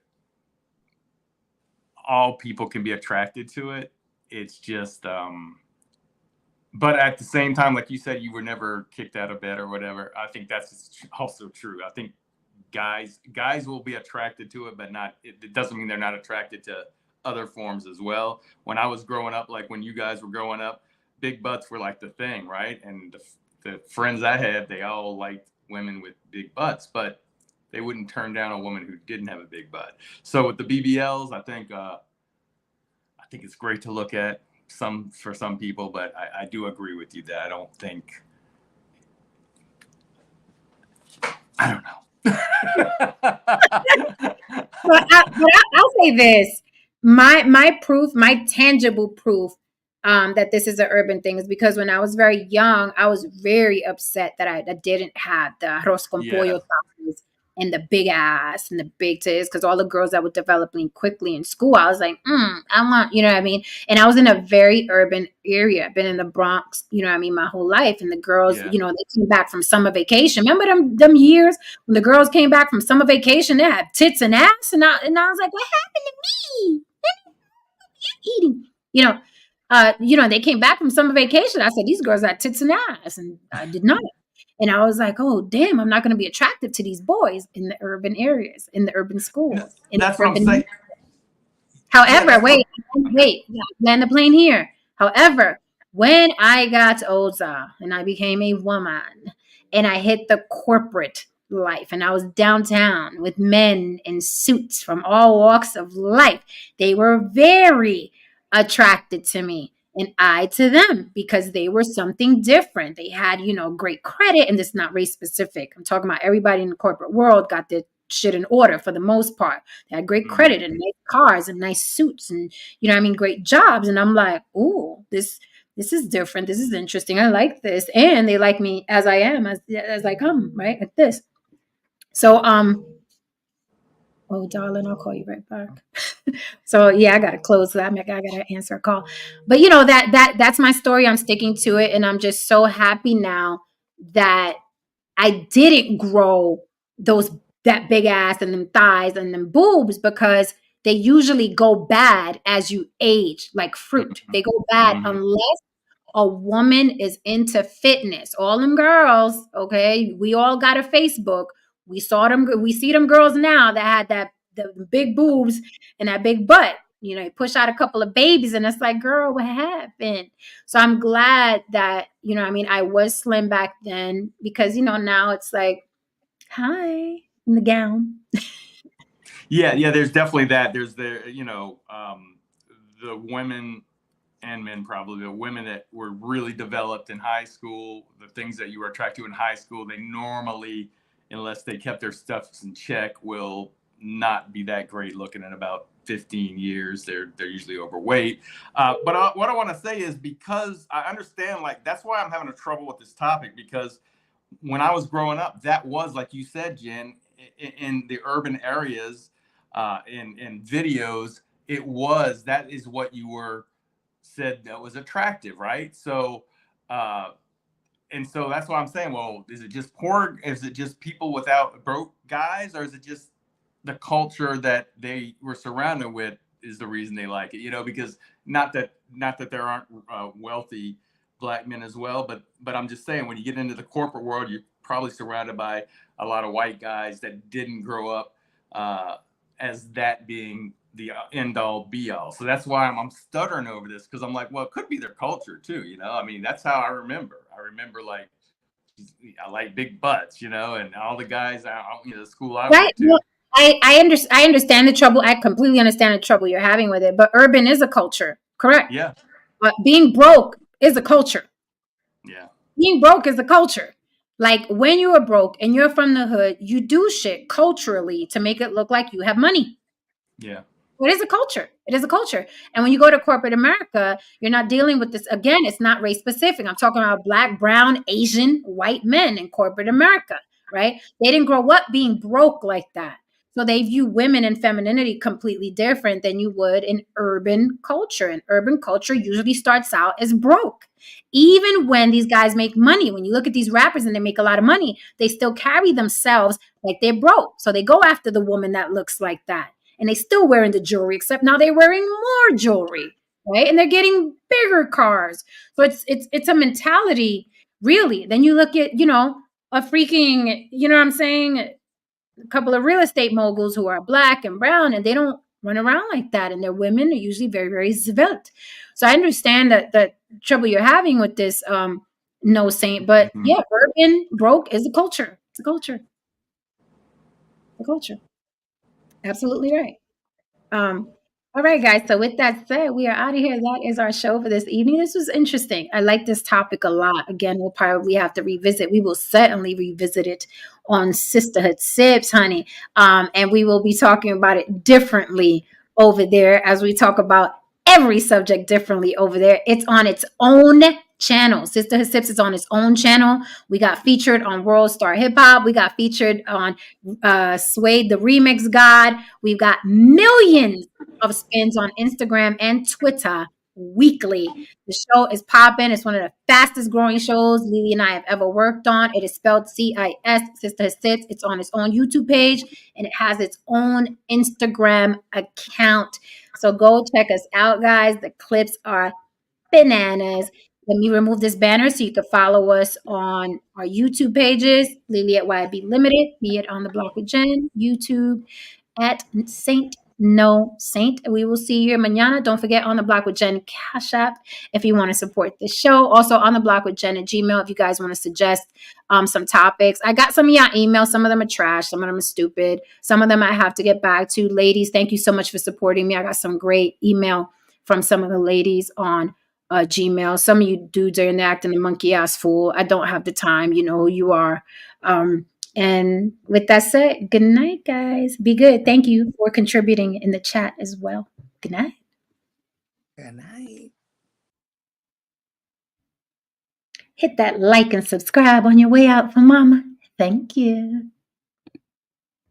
all people can be attracted to it. It's just but at the same time, like you said, you were never kicked out of bed or whatever. I think that's also true. I think guys will be attracted to it, but it doesn't mean they're not attracted to other forms as well. When I was growing up, like when you guys were growing up, big butts were like the thing, right? And the friends I had, they all liked women with big butts, but they wouldn't turn down a woman who didn't have a big butt. So with the BBLs, I think it's great to look at for some people, but I do agree with you that I don't think, I don't know. But I'll say this: my proof, my tangible proof, that this is an urban thing is because when I was very young, I was very upset that I didn't have the arroz con pollo tacos and the big ass and the big tits, because all the girls that were developing quickly in school, I was like, I want, you know what I mean? And I was in a very urban area. I've been in the Bronx, you know what I mean, my whole life. And the girls, you know, they came back from summer vacation. Remember them years when the girls came back from summer vacation, they had tits and ass, and I was like, what happened to me? Eating, they came back from summer vacation. I said, these girls had tits and ass, and I did not. And I was like, oh, damn, I'm not going to be attracted to these boys in the urban areas, in the urban schools. That's what I'm saying. However, wait, land the plane here. However, when I got older and I became a woman and I hit the corporate life and I was downtown with men in suits from all walks of life, they were very attracted to me. And I to them, because they were something different. They had, great credit, and this is not race specific. I'm talking about everybody in the corporate world got their shit in order for the most part. They had great credit and nice cars and nice suits and, great jobs. And I'm like, oh, this is different. This is interesting. I like this. And they like me as I am, as I come, right? Like this. So, oh, darling, I'll call you right back. So yeah, I gotta close that. I gotta answer a call. But that's my story. I'm sticking to it, and I'm just so happy now that I didn't grow that big ass and them thighs and them boobs, because they usually go bad as you age, like fruit. They go bad unless a woman is into fitness. All them girls, okay, we all got a Facebook. We see them girls now that had the big boobs and that big butt. You push out a couple of babies and it's like, girl, what happened? So I'm glad that, I was slim back then, because, now it's like, hi, in the gown. Yeah, there's definitely that. There's the women and men, probably the women that were really developed in high school, the things that you were attracted to in high school, they normally, unless they kept their stuff in check, will not be that great looking in about 15 years. They're usually overweight. But what I want to say is, because I understand, like, that's why I'm having a trouble with this topic, because when I was growing up, that was, like you said, Jen, in the urban areas, in videos, that is what you were said that was attractive, right? So and so that's why I'm saying, well, is it just poor? Is it just people without broke guys, or is it just the culture that they were surrounded with is the reason they like it? You know, because not that there aren't wealthy black men as well, but I'm just saying, when you get into the corporate world, you're probably surrounded by a lot of white guys that didn't grow up as that being the end all be all. So that's why I'm stuttering over this, because I'm like, well, it could be their culture too. You know, I mean, that's how I remember. I remember like, I like big butts, you know, and all the guys out, you know, the school I Right. went to. Well, I understand the trouble. I completely understand the trouble you're having with it. But urban is a culture, correct? Yeah. But being broke is a culture. Yeah. Being broke is a culture. Like when you are broke and you're from the hood, you do shit culturally to make it look like you have money. Yeah. It is a culture. It is a culture. And when you go to corporate America, you're not dealing with this. Again, it's not race specific. I'm talking about black, brown, Asian, white men in corporate America, right? They didn't grow up being broke like that. So they view women and femininity completely different than you would in urban culture. And urban culture usually starts out as broke. Even when these guys make money, when you look at these rappers and they make a lot of money, they still carry themselves like they're broke. So they go after the woman that looks like that, and they still wearing the jewelry, except now they're wearing more jewelry, right? And they're getting bigger cars. So it's a mentality, really. Then you look at, a freaking, you know what I'm saying, a couple of real estate moguls who are black and brown, and they don't run around like that. And their women are usually very, very svelte. So I understand that the trouble you're having with this, no saint, but yeah, urban broke is a culture. It's a culture. A culture. Absolutely right. All right, guys. So with that said, we are out of here. That is our show for this evening. This was interesting. I like this topic a lot. Again, we'll probably have to revisit. We will certainly revisit it on Sisterhood Sips, honey. And we will be talking about it differently over there, as we talk about every subject differently over there. It's on its own channel. Sisterhood Sips is on its own channel. We got featured on World Star Hip Hop. We got featured on Suede the Remix God. We've got millions of spins on Instagram and Twitter weekly. The show is popping. It's one of the fastest growing shows Lily and I have ever worked on. It is spelled CIS, Sisterhood Sips. It's on its own YouTube page, and it has its own Instagram account. So go check us out, guys. The clips are bananas. Let me remove this banner so you can follow us on our YouTube pages, Lily at YB Limited, be it on the Block with Jen, YouTube at Saint No Saint. We will see you mañana. Don't forget, on the Block with Jen Cash App if you want to support the show. Also on the Block with Jen at Gmail if you guys want to suggest some topics. I got some of y'all emails. Some of them are trash. Some of them are stupid. Some of them I have to get back to. Ladies, thank you so much for supporting me. I got some great email from some of the ladies on Gmail. Some of you dudes are acting a monkey ass fool. I don't have the time. You know who you are. And with that said, good night, guys. Be good. Thank you for contributing in the chat as well. Good night. Good night. Hit that like and subscribe on your way out for mama. Thank you.